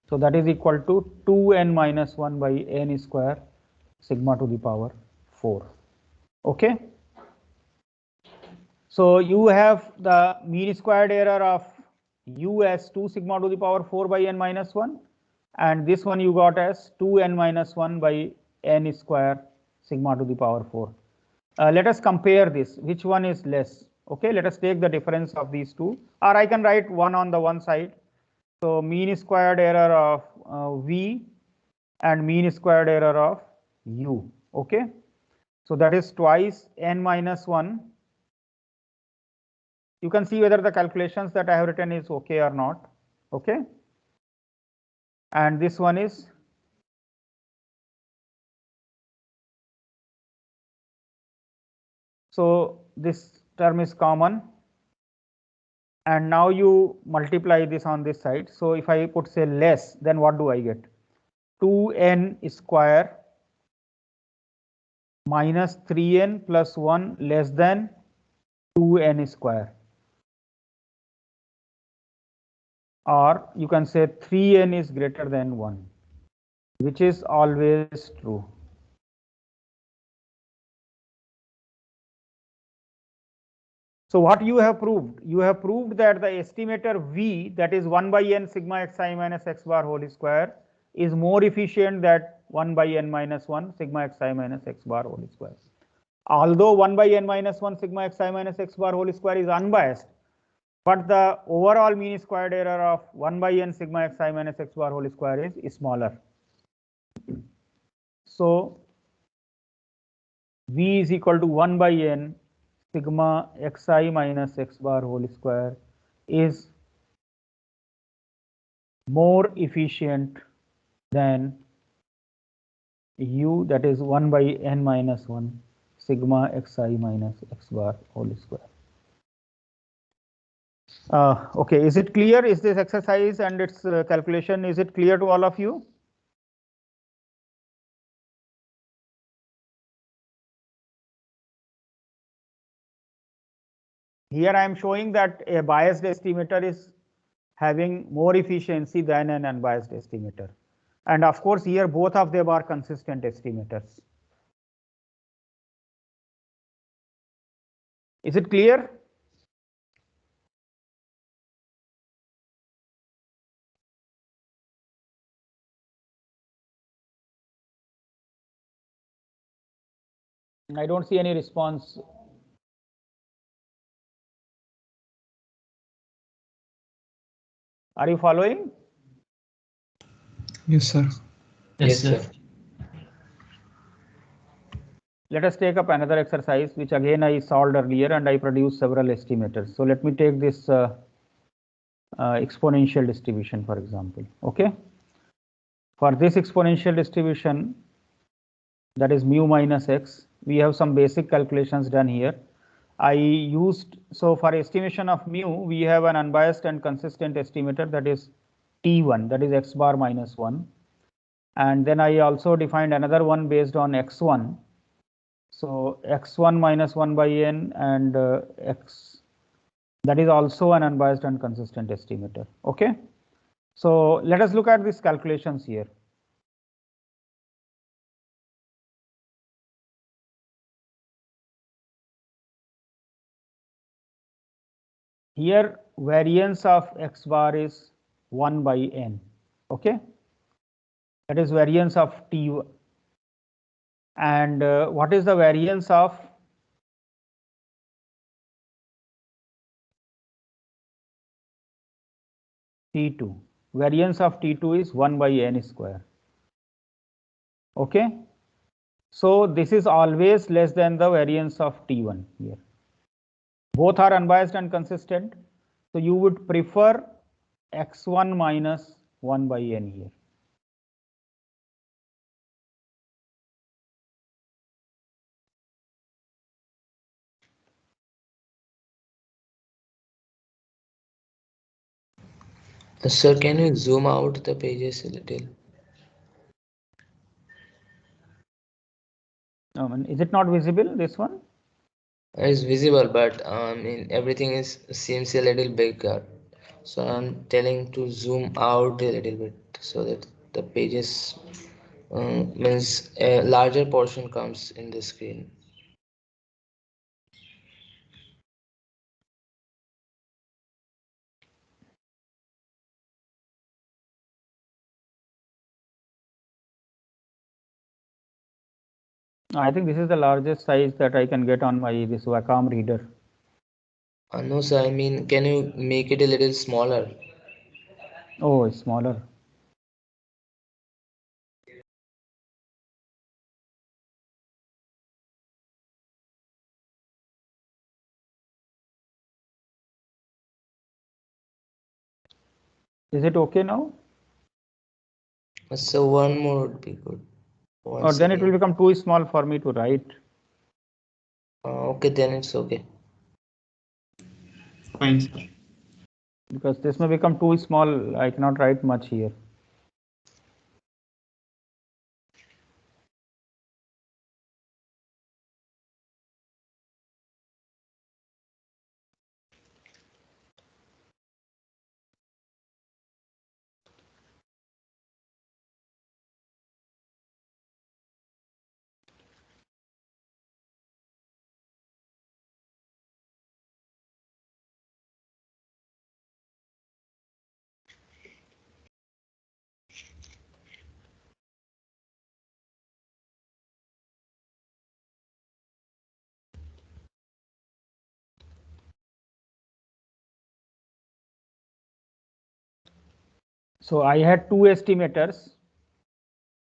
So that is equal to 2n minus 1 by n square sigma to the power 4. Okay. So you have the mean squared error of u as 2 sigma to the power 4 by n minus 1, and this one you got as 2n minus 1 by n square sigma to the power 4. Let us compare this, which one is less. Okay, let us take the difference of these two, or I can write one on the one side. So mean squared error of v and mean squared error of u. Okay, so that is twice n minus 1. You can see whether the calculations that I have written is okay or not. Okay, and this one is so this term is common, and now you multiply this on this side. So if I put say less, then what do I get? 2n square minus 3n plus 1 less than 2n square, or you can say 3n is greater than 1, which is always true. So what you have proved? You have proved that the estimator V, that is 1 by n sigma xi minus x bar whole square, is more efficient than 1 by n minus 1 sigma xi minus x bar whole square. Although 1 by n minus 1 sigma xi minus x bar whole square is unbiased, but the overall mean squared error of 1 by n sigma xi minus x bar whole square is smaller. So V is equal to 1 by n sigma xi minus x bar whole square is more efficient than u, that is 1 by n minus 1 sigma xi minus x bar whole square. Okay, is it clear? Is this exercise and its calculation, is it clear to all of you? Here I am showing that a biased estimator is having more efficiency than an unbiased estimator. And of course, here both of them are consistent estimators. Is it clear? I don't see any response. Are you following? Yes, sir. Yes, sir. Let us take up another exercise, which again I solved earlier, and I produced several estimators. So let me take this exponential distribution, for example. Okay. For this exponential distribution, that is mu minus x, we have some basic calculations done here. I used, so for estimation of mu, we have an unbiased and consistent estimator, that is T1, that is x bar minus 1. And then I also defined another one based on x1. So x1 minus 1 by n and x, that is also an unbiased and consistent estimator. Okay. So let us look at these calculations here. Here variance of x bar is 1 by n. Okay. That is variance of T1. And what is the variance of T2? Variance of T2 is 1 by n square. Okay. So this is always less than the variance of T1 here. Both are unbiased and consistent. So you would prefer x1 minus 1 by n here. Sir, can you zoom out the pages a little? Is it not visible, this one? It's visible, but everything seems a little bigger. So I'm telling to zoom out a little bit so that the pages means a larger portion comes in the screen. I think this is the largest size that I can get on my this Wacom reader. No, sir. I mean, can you make it a little smaller? Oh, it's smaller. Is it okay now? So one more would be good. Or then it will become too small for me to write. Okay, then it's okay. Fine, sir. Because this may become too small. I cannot write much here. So I had two estimators.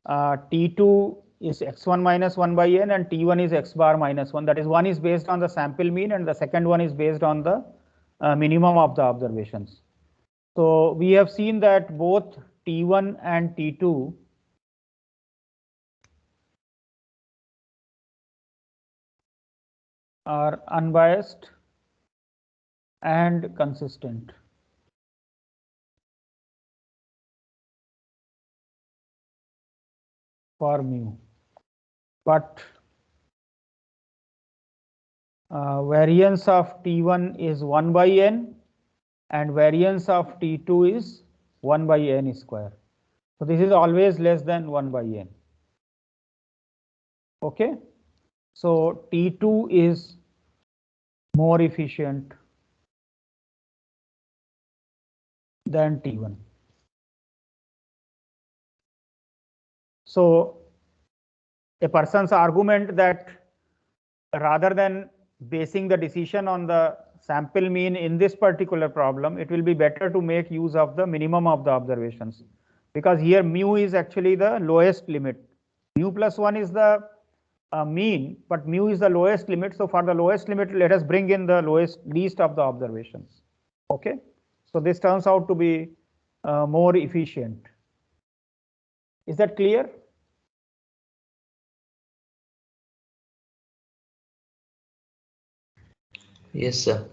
T2 is x1 minus 1 by n and T1 is x bar minus 1. That is, one is based on the sample mean and the second one is based on the minimum of the observations. So we have seen that both T1 and T2 are unbiased and consistent. For mu, but variance of T1 is 1 by n and variance of T2 is 1 by n square. So this is always less than 1 by n. Okay. So T2 is more efficient than T1. So a person's argument that rather than basing the decision on the sample mean in this particular problem, it will be better to make use of the minimum of the observations, because here mu is actually the lowest limit. Mu plus 1 is the mean, but mu is the lowest limit. So for the lowest limit, let us bring in the least of the observations. Okay, so this turns out to be more efficient. Is that clear? Yes, sir.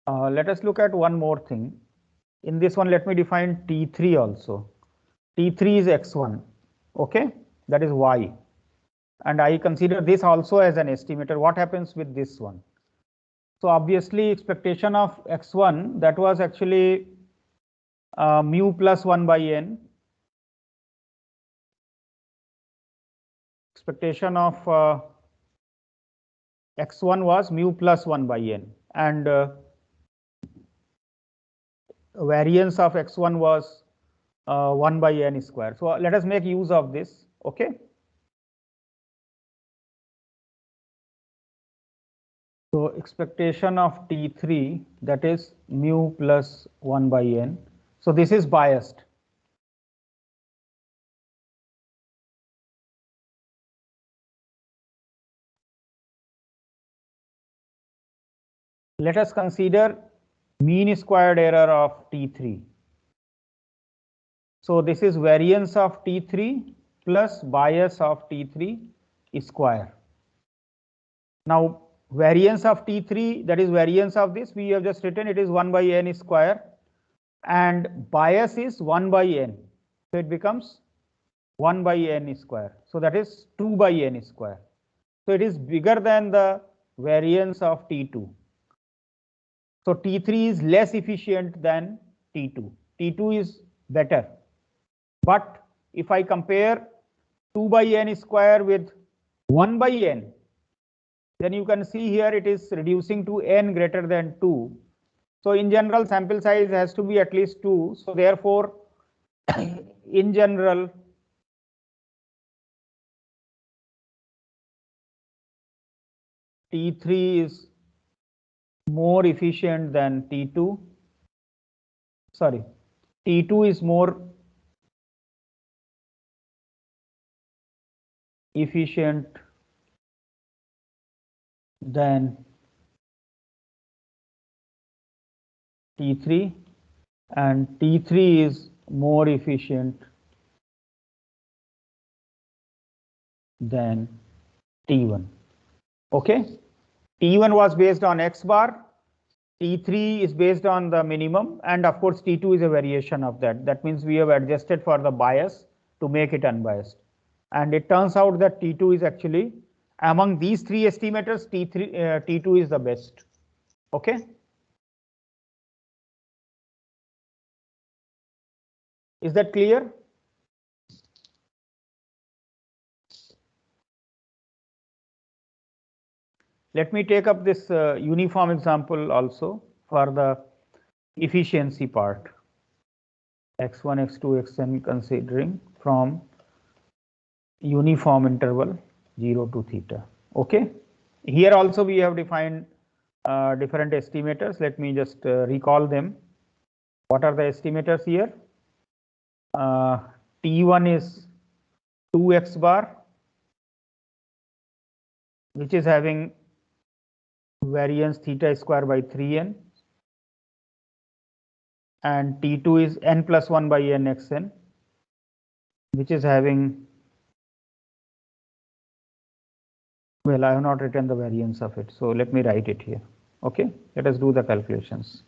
Let us look at one more thing. In this one, let me define T3 also. T3 is x1, okay, that is y. And I consider this also as an estimator. What happens with this one? So obviously expectation of x1, that was actually mu plus 1 by n. Expectation of x1 was mu plus 1 by n, and variance of x1 was 1 by n square. So let us make use of this. Okay. So expectation of T3, that is mu plus 1 by n. So this is biased. Let us consider mean squared error of T3. So this is variance of T3 plus bias of T3 square. Now variance of T3, that is variance of this, we have just written it is 1 by n square, and bias is 1 by n. So it becomes 1 by n square. So that is 2 by n square. So it is bigger than the variance of T2. So T3 is less efficient than T2. T2 is better. But if I compare 2 by n square with 1 by n, then you can see here it is reducing to n greater than 2. So in general, sample size has to be at least 2. So therefore, in general, T3 is more efficient than T2. Sorry, T2 is more efficient than T3, and T3 is more efficient than T1. Okay, T1 was based on X bar, T3 is based on the minimum, and of course T2 is a variation of that. That means we have adjusted for the bias to make it unbiased. And it turns out that T2 is actually, among these three estimators, T2 is the best. Okay. Is that clear? Let me take up this uniform example also for the efficiency part. X1, X2, Xn considering from uniform interval 0 to theta. Okay. Here also we have defined different estimators. Let me just recall them. What are the estimators here? T1 is 2x bar, which is having variance theta square by 3n, and T2 is n plus 1 by n xn, which is having, well, I have not written the variance of it, so let me write it here. Okay, let us do the calculations.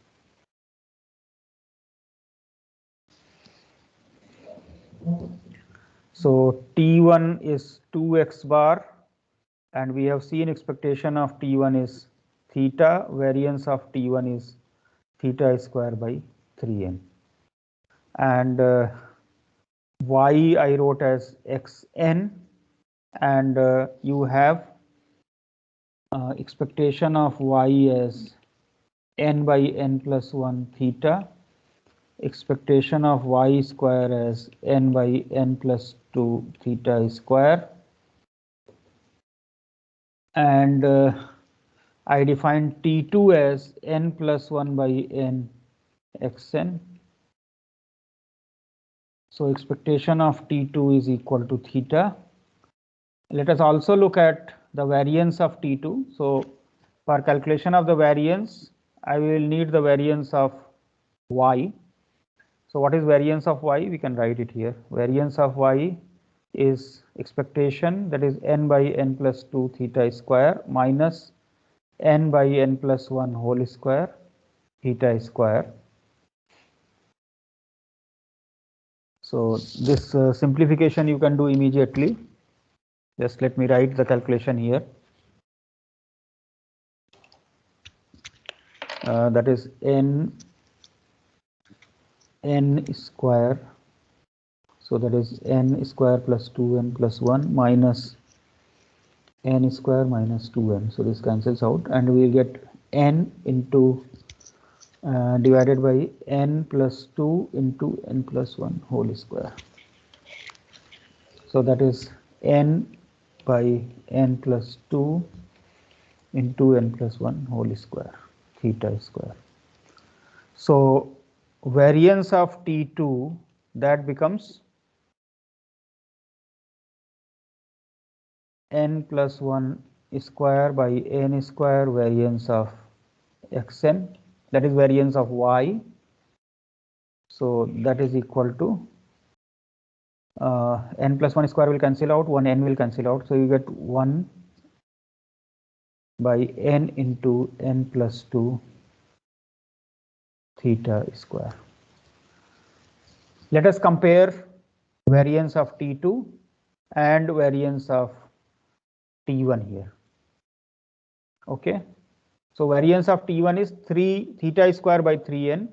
So T1 is 2x bar, and we have seen expectation of T1 is theta, variance of T1 is theta square by 3n, and y I wrote as xn, and you have expectation of y as n by n plus 1 theta, expectation of y square as n by n plus 2 theta square, and I define T2 as n plus 1 by n xn. So expectation of T2 is equal to theta. Let us also look at the variance of T2. So for calculation of the variance, I will need the variance of y. So what is variance of y? We can write it here. Variance of y is expectation, that is n by n plus 2 theta square minus n by n plus 1 whole square theta square. So this simplification you can do immediately. Just let me write the calculation here. That is n square. So that is n square plus 2n plus 1 minus n square minus 2n. So this cancels out and we will get n into divided by n plus 2 into n plus 1 whole square. So that is n by n plus 2 into n plus 1 whole square theta square. So variance of T2, that becomes n plus 1 square by n square variance of xn, that is variance of y. So that is equal to n plus 1 square will cancel out, 1 n will cancel out. So you get 1 by n into n plus 2 theta square. Let us compare variance of T2 and variance of T1 here. Okay. So variance of T1 is 3 theta square by 3n.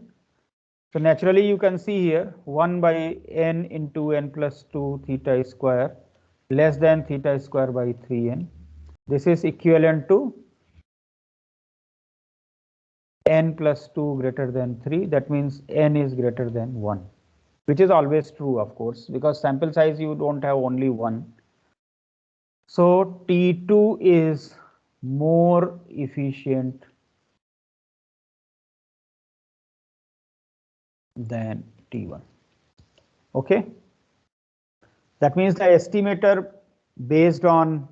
So naturally you can see here 1 by n into n plus 2 theta square less than theta square by 3n. This is equivalent to n plus 2 greater than 3. That means n is greater than 1, which is always true, of course, because sample size you don't have only one. So T2 is more efficient than T1. Okay. That means the estimator based on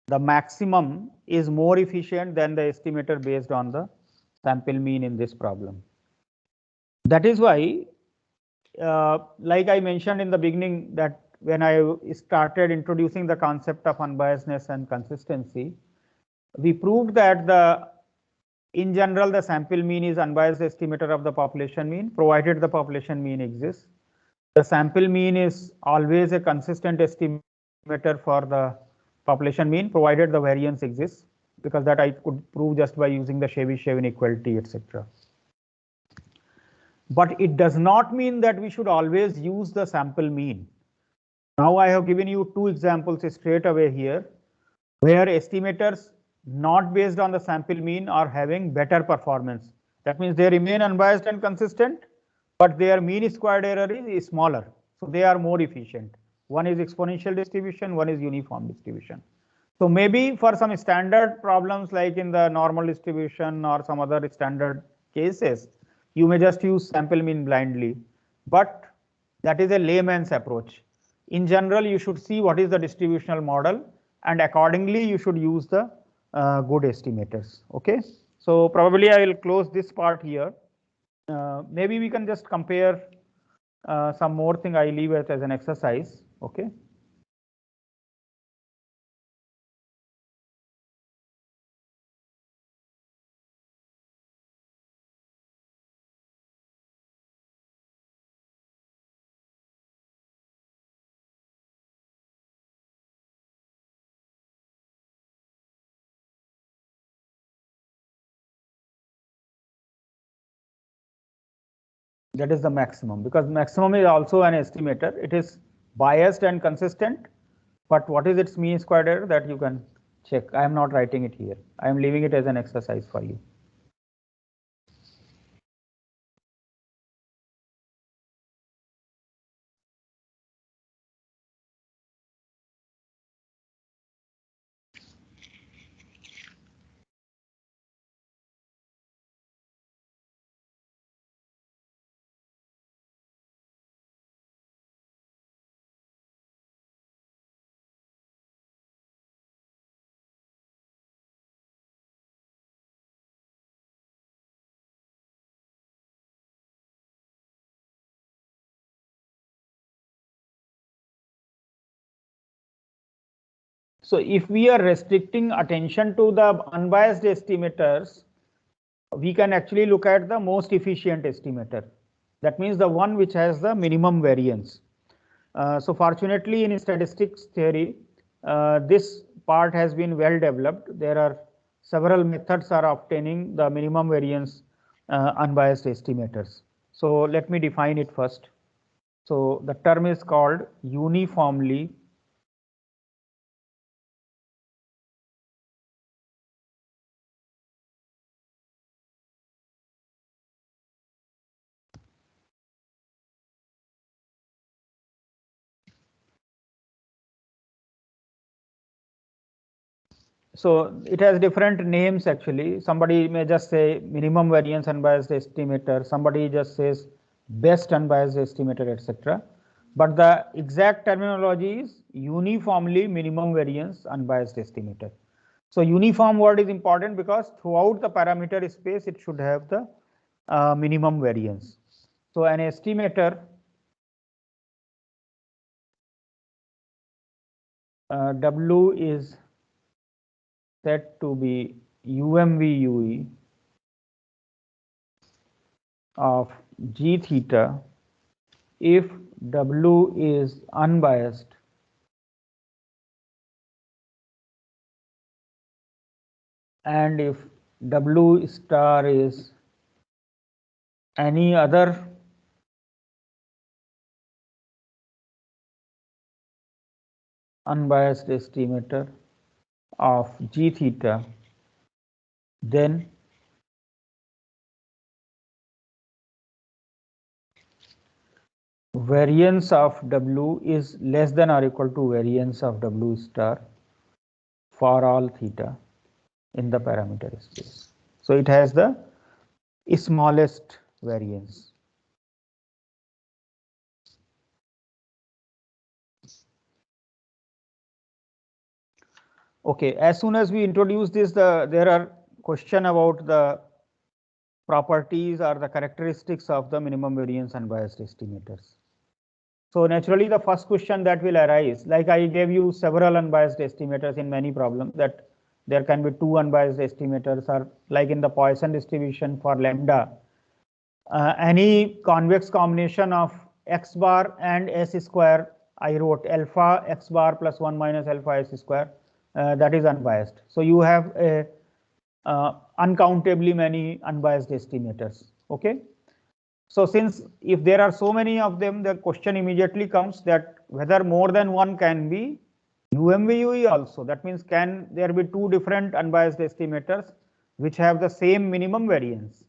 the maximum is more efficient than the estimator based on the sample mean in this problem. That is why, like I mentioned in the beginning, that when I started introducing the concept of unbiasedness and consistency, we proved that in general the sample mean is unbiased estimator of the population mean, provided the population mean exists. The sample mean is always a consistent estimator for the population mean, provided the variance exists, because that I could prove just by using the Chebyshev inequality, etc. But it does not mean that we should always use the sample mean. Now I have given you two examples straight away here, where estimators not based on the sample mean are having better performance. That means they remain unbiased and consistent, but their mean squared error is smaller. So they are more efficient. One is exponential distribution, one is uniform distribution. So maybe for some standard problems like in the normal distribution or some other standard cases, you may just use sample mean blindly, but that is a layman's approach. In general, you should see what is the distributional model, and accordingly you should use the good estimators. Okay, so probably I will close this part here. Maybe we can just compare some more thing I leave it as an exercise. Okay. That is the maximum, because maximum is also an estimator. It is biased and consistent, but what is its mean squared error, that you can check. I am not writing it here. I am leaving it as an exercise for you. So if we are restricting attention to the unbiased estimators, we can actually look at the most efficient estimator. That means the one which has the minimum variance. So fortunately in statistics theory, this part has been well developed. There are several methods for obtaining the minimum variance unbiased estimators. So let me define it first. So the term is called uniformly so it has different names actually. Somebody may just say minimum variance unbiased estimator, somebody just says best unbiased estimator, etc. But the exact terminology is uniformly minimum variance unbiased estimator. So uniform word is important because throughout the parameter space it should have the minimum variance. So an estimator W is said to be UMVUE of G theta if W is unbiased and if W star is any other unbiased estimator of G theta, then variance of W is less than or equal to variance of W star for all theta in the parameter space. So it has the smallest variance. Okay, as soon as we introduce this, there are question about the properties or the characteristics of the minimum variance unbiased estimators. So naturally, the first question that will arise, like I gave you several unbiased estimators in many problems, that there can be two unbiased estimators, or like in the Poisson distribution for lambda, any convex combination of x bar and s square, I wrote alpha x bar plus 1 minus alpha s square, that is unbiased. So you have a uncountably many unbiased estimators. Okay. So since if there are so many of them, the question immediately comes that whether more than one can be UMVUE also. That means can there be two different unbiased estimators which have the same minimum variance?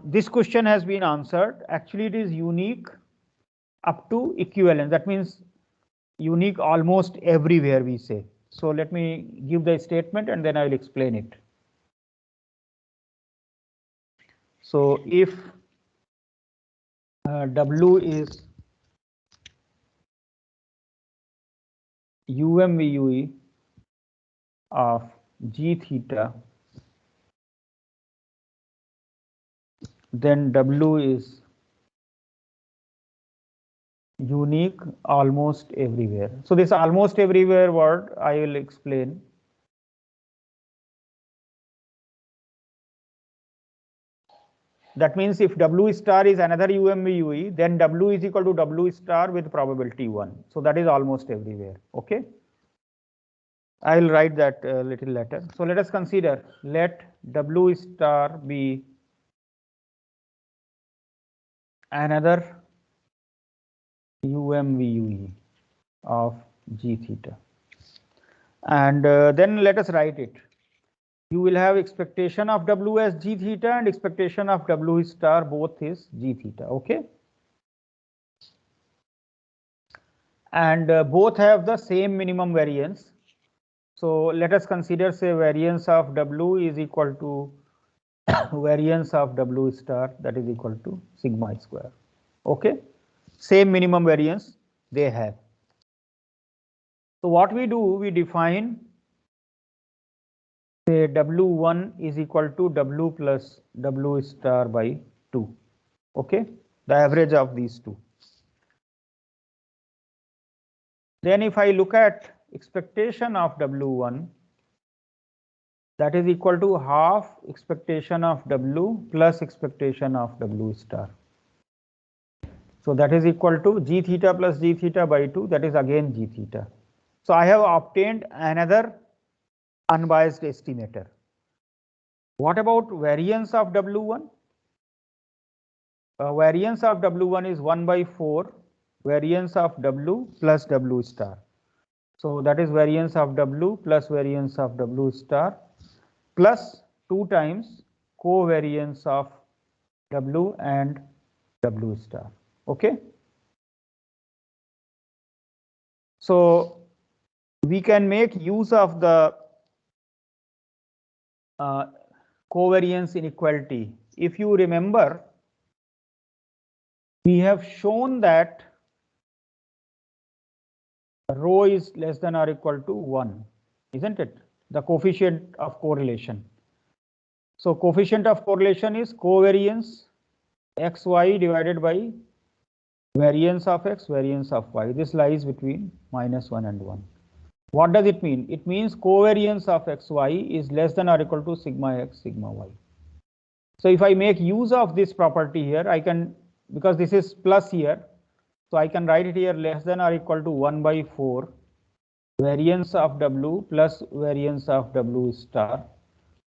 This question has been answered. Actually, it is unique up to equivalence. That means unique almost everywhere, we say. So let me give the statement and then I will explain it. So if W is UMVUE of G theta, then W is unique almost everywhere. So this almost everywhere word I will explain. That means if W star is another UMVUE, then W is equal to W star with probability 1. So that is almost everywhere. Okay. I will write that a little later. So let us consider, let W star be another UMVUE of G theta. And then let us write it. You will have expectation of W as G theta and expectation of W star both is G theta. Okay. And both have the same minimum variance. So let us consider, say, variance of W is equal to variance of W star, that is equal to sigma square. Okay. Same minimum variance they have. So what we do, we define, say, W1 is equal to W plus W star by 2. Okay. The average of these two. Then if I look at expectation of W1, that is equal to half expectation of W plus expectation of W star. So that is equal to G theta plus G theta by 2, that is again G theta. So I have obtained another unbiased estimator. What about variance of W1? Variance of W1 is 1 by 4 variance of W plus W star. So that is variance of W plus variance of W star plus 2 times covariance of W and W star. Okay. So we can make use of the covariance inequality. If you remember, we have shown that rho is less than or equal to 1, isn't it? The coefficient of correlation. So coefficient of correlation is covariance xy divided by variance of x, variance of y. This lies between -1 and 1. What does it mean? It means covariance of xy is less than or equal to sigma x, sigma y. So if I make use of this property here, I can, because this is plus here, so I can write it here less than or equal to 1 by 4 variance of W plus variance of W star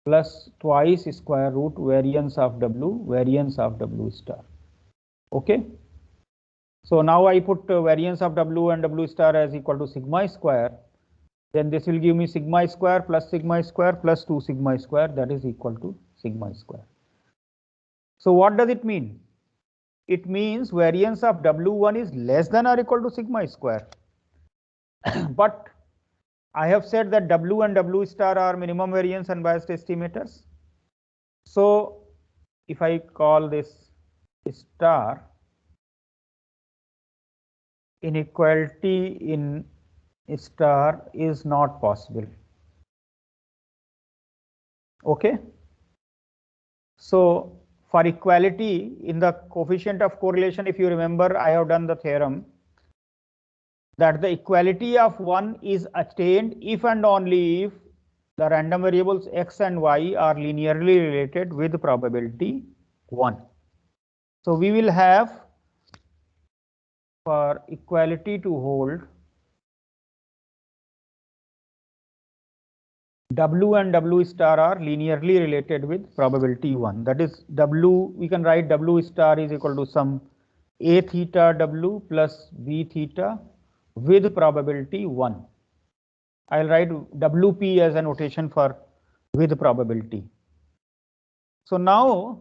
plus twice square root variance of W, variance of W star. Okay. So now I put variance of W and W star as equal to sigma square. Then this will give me sigma square plus 2 sigma square, that is equal to sigma square. So what does it mean? It means variance of W1 is less than or equal to sigma square. But I have said that W and W star are minimum variance unbiased estimators. So if I call this star, inequality in star is not possible. Okay. So for equality in the coefficient of correlation, if you remember, I have done the theorem that the equality of 1 is attained if and only if the random variables x and y are linearly related with probability 1. So we will have, for equality to hold, W and W star are linearly related with probability 1. That is W, we can write W star is equal to some A theta W plus B theta with probability 1. I'll write WP as a notation for with probability. So now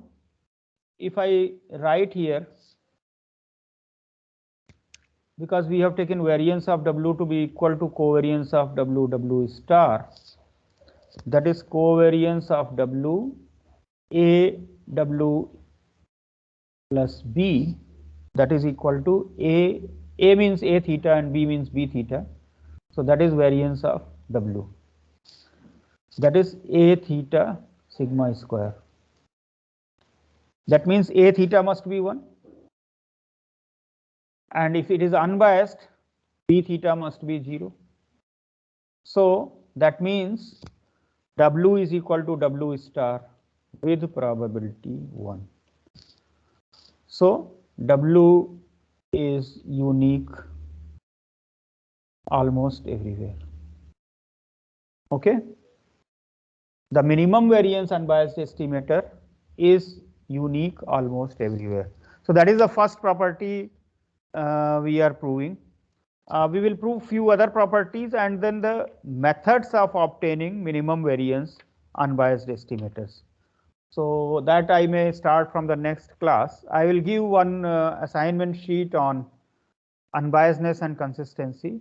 if I write here, because we have taken variance of W to be equal to covariance of W star, that is covariance of W, A W plus B, that is equal to A means A theta and B means B theta. So that is variance of W. That is A theta sigma square. That means A theta must be 1. And if it is unbiased, B theta must be 0. So that means W is equal to W star with probability 1. So W is unique almost everywhere. Okay. The minimum variance unbiased estimator is unique almost everywhere. So that is the first property we are proving. We will prove few other properties and then the methods of obtaining minimum variance unbiased estimators. So that I may start from the next class. I will give one assignment sheet on unbiasedness and consistency.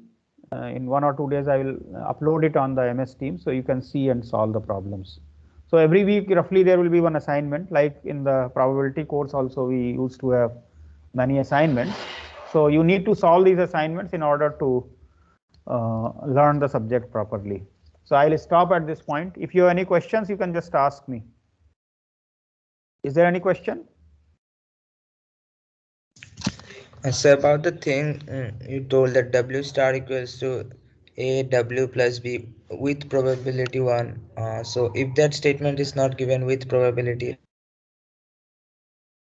In 1 or 2 days I will upload it on the MS Team so you can see and solve the problems. So every week roughly there will be one assignment, like in the probability course also we used to have many assignments. So you need to solve these assignments in order to learn the subject properly. So I'll stop at this point. If you have any questions, you can just ask me. Is there any question? So about the thing you told that W star equals to A W plus B with probability 1. So if that statement is not given with probability,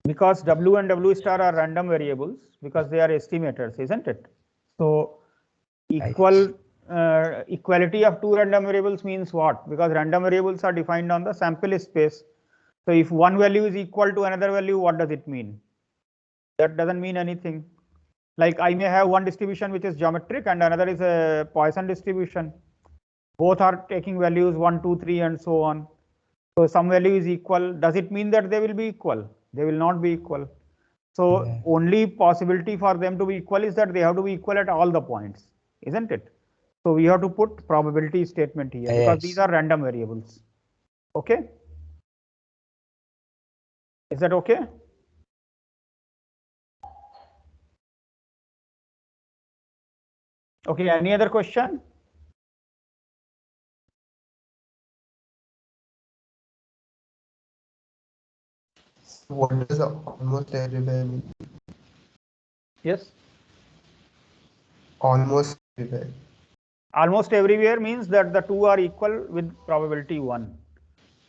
because W and W star are random variables because they are estimators, isn't it? So equality of two random variables means what? Because random variables are defined on the sample space. So if one value is equal to another value, what does it mean? That doesn't mean anything. Like I may have one distribution which is geometric and another is a Poisson distribution. Both are taking values 1, 2, 3 and so on. So some value is equal. Does it mean that they will be equal? They will not be equal. So only possibility for them to be equal is that they have to be equal at all the points, isn't it? So we have to put probability statement here because these are random variables. Okay. Is that okay? Okay, any other question? What does almost everywhere mean? Yes. Almost everywhere. Almost everywhere means that the two are equal with probability 1.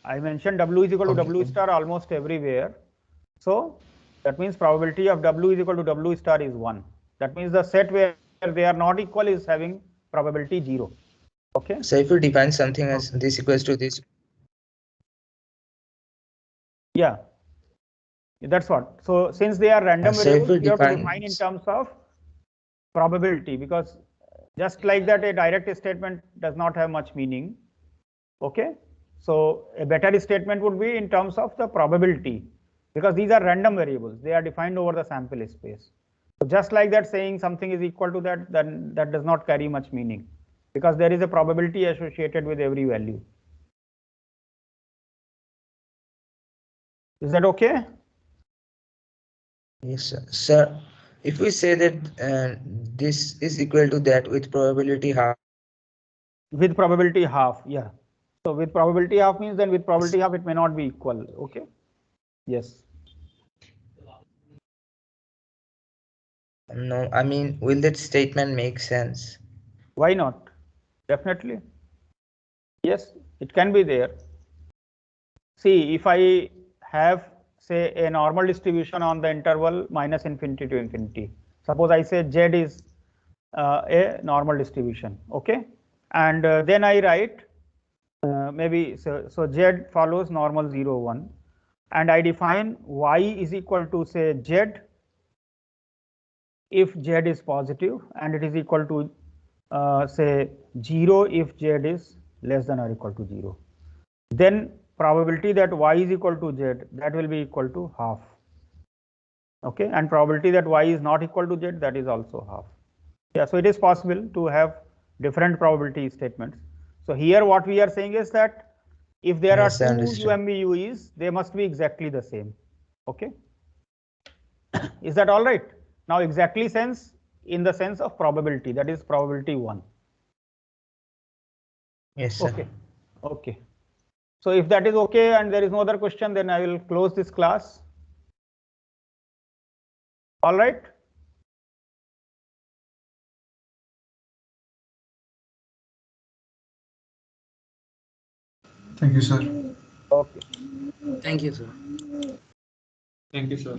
I mentioned W is equal to W star almost everywhere. So that means probability of W is equal to W star is 1. That means the set where they are not equal is having probability 0. Okay. So if you define something as this equals to this. Yeah. That's what. So since they are random variables, we have to define in terms of probability, because just like that a direct statement does not have much meaning. Okay. So a better statement would be in terms of the probability, because these are random variables. They are defined over the sample space. So just like that, saying something is equal to that, then that does not carry much meaning, because there is a probability associated with every value. Is that okay? Yes, sir. Sir, if we say that this is equal to that with probability half. With probability half, yeah. So with probability half means then with probability half it may not be equal. Okay. Yes. No, I mean, will that statement make sense? Why not? Definitely. Yes, it can be there. See, if I have, say, a normal distribution on the interval minus infinity to infinity. Suppose I say Z is a normal distribution. Okay. And then I write maybe so Z follows normal 0, 1. And I define Y is equal to, say, Z if Z is positive, and it is equal to say 0 if Z is less than or equal to 0. Then probability that Y is equal to Z, that will be equal to half. Okay, and probability that Y is not equal to Z, that is also half. Yeah, so it is possible to have different probability statements. So here what we are saying is that if there are two UMVUEs, they must be exactly the same. Okay. Is that all right? Now exactly sense in the sense of probability, that is probability 1. Yes, sir. Okay. Okay. So if that is okay and there is no other question, then I will close this class. All right. Thank you, sir. Okay. Thank you, sir. Thank you, sir.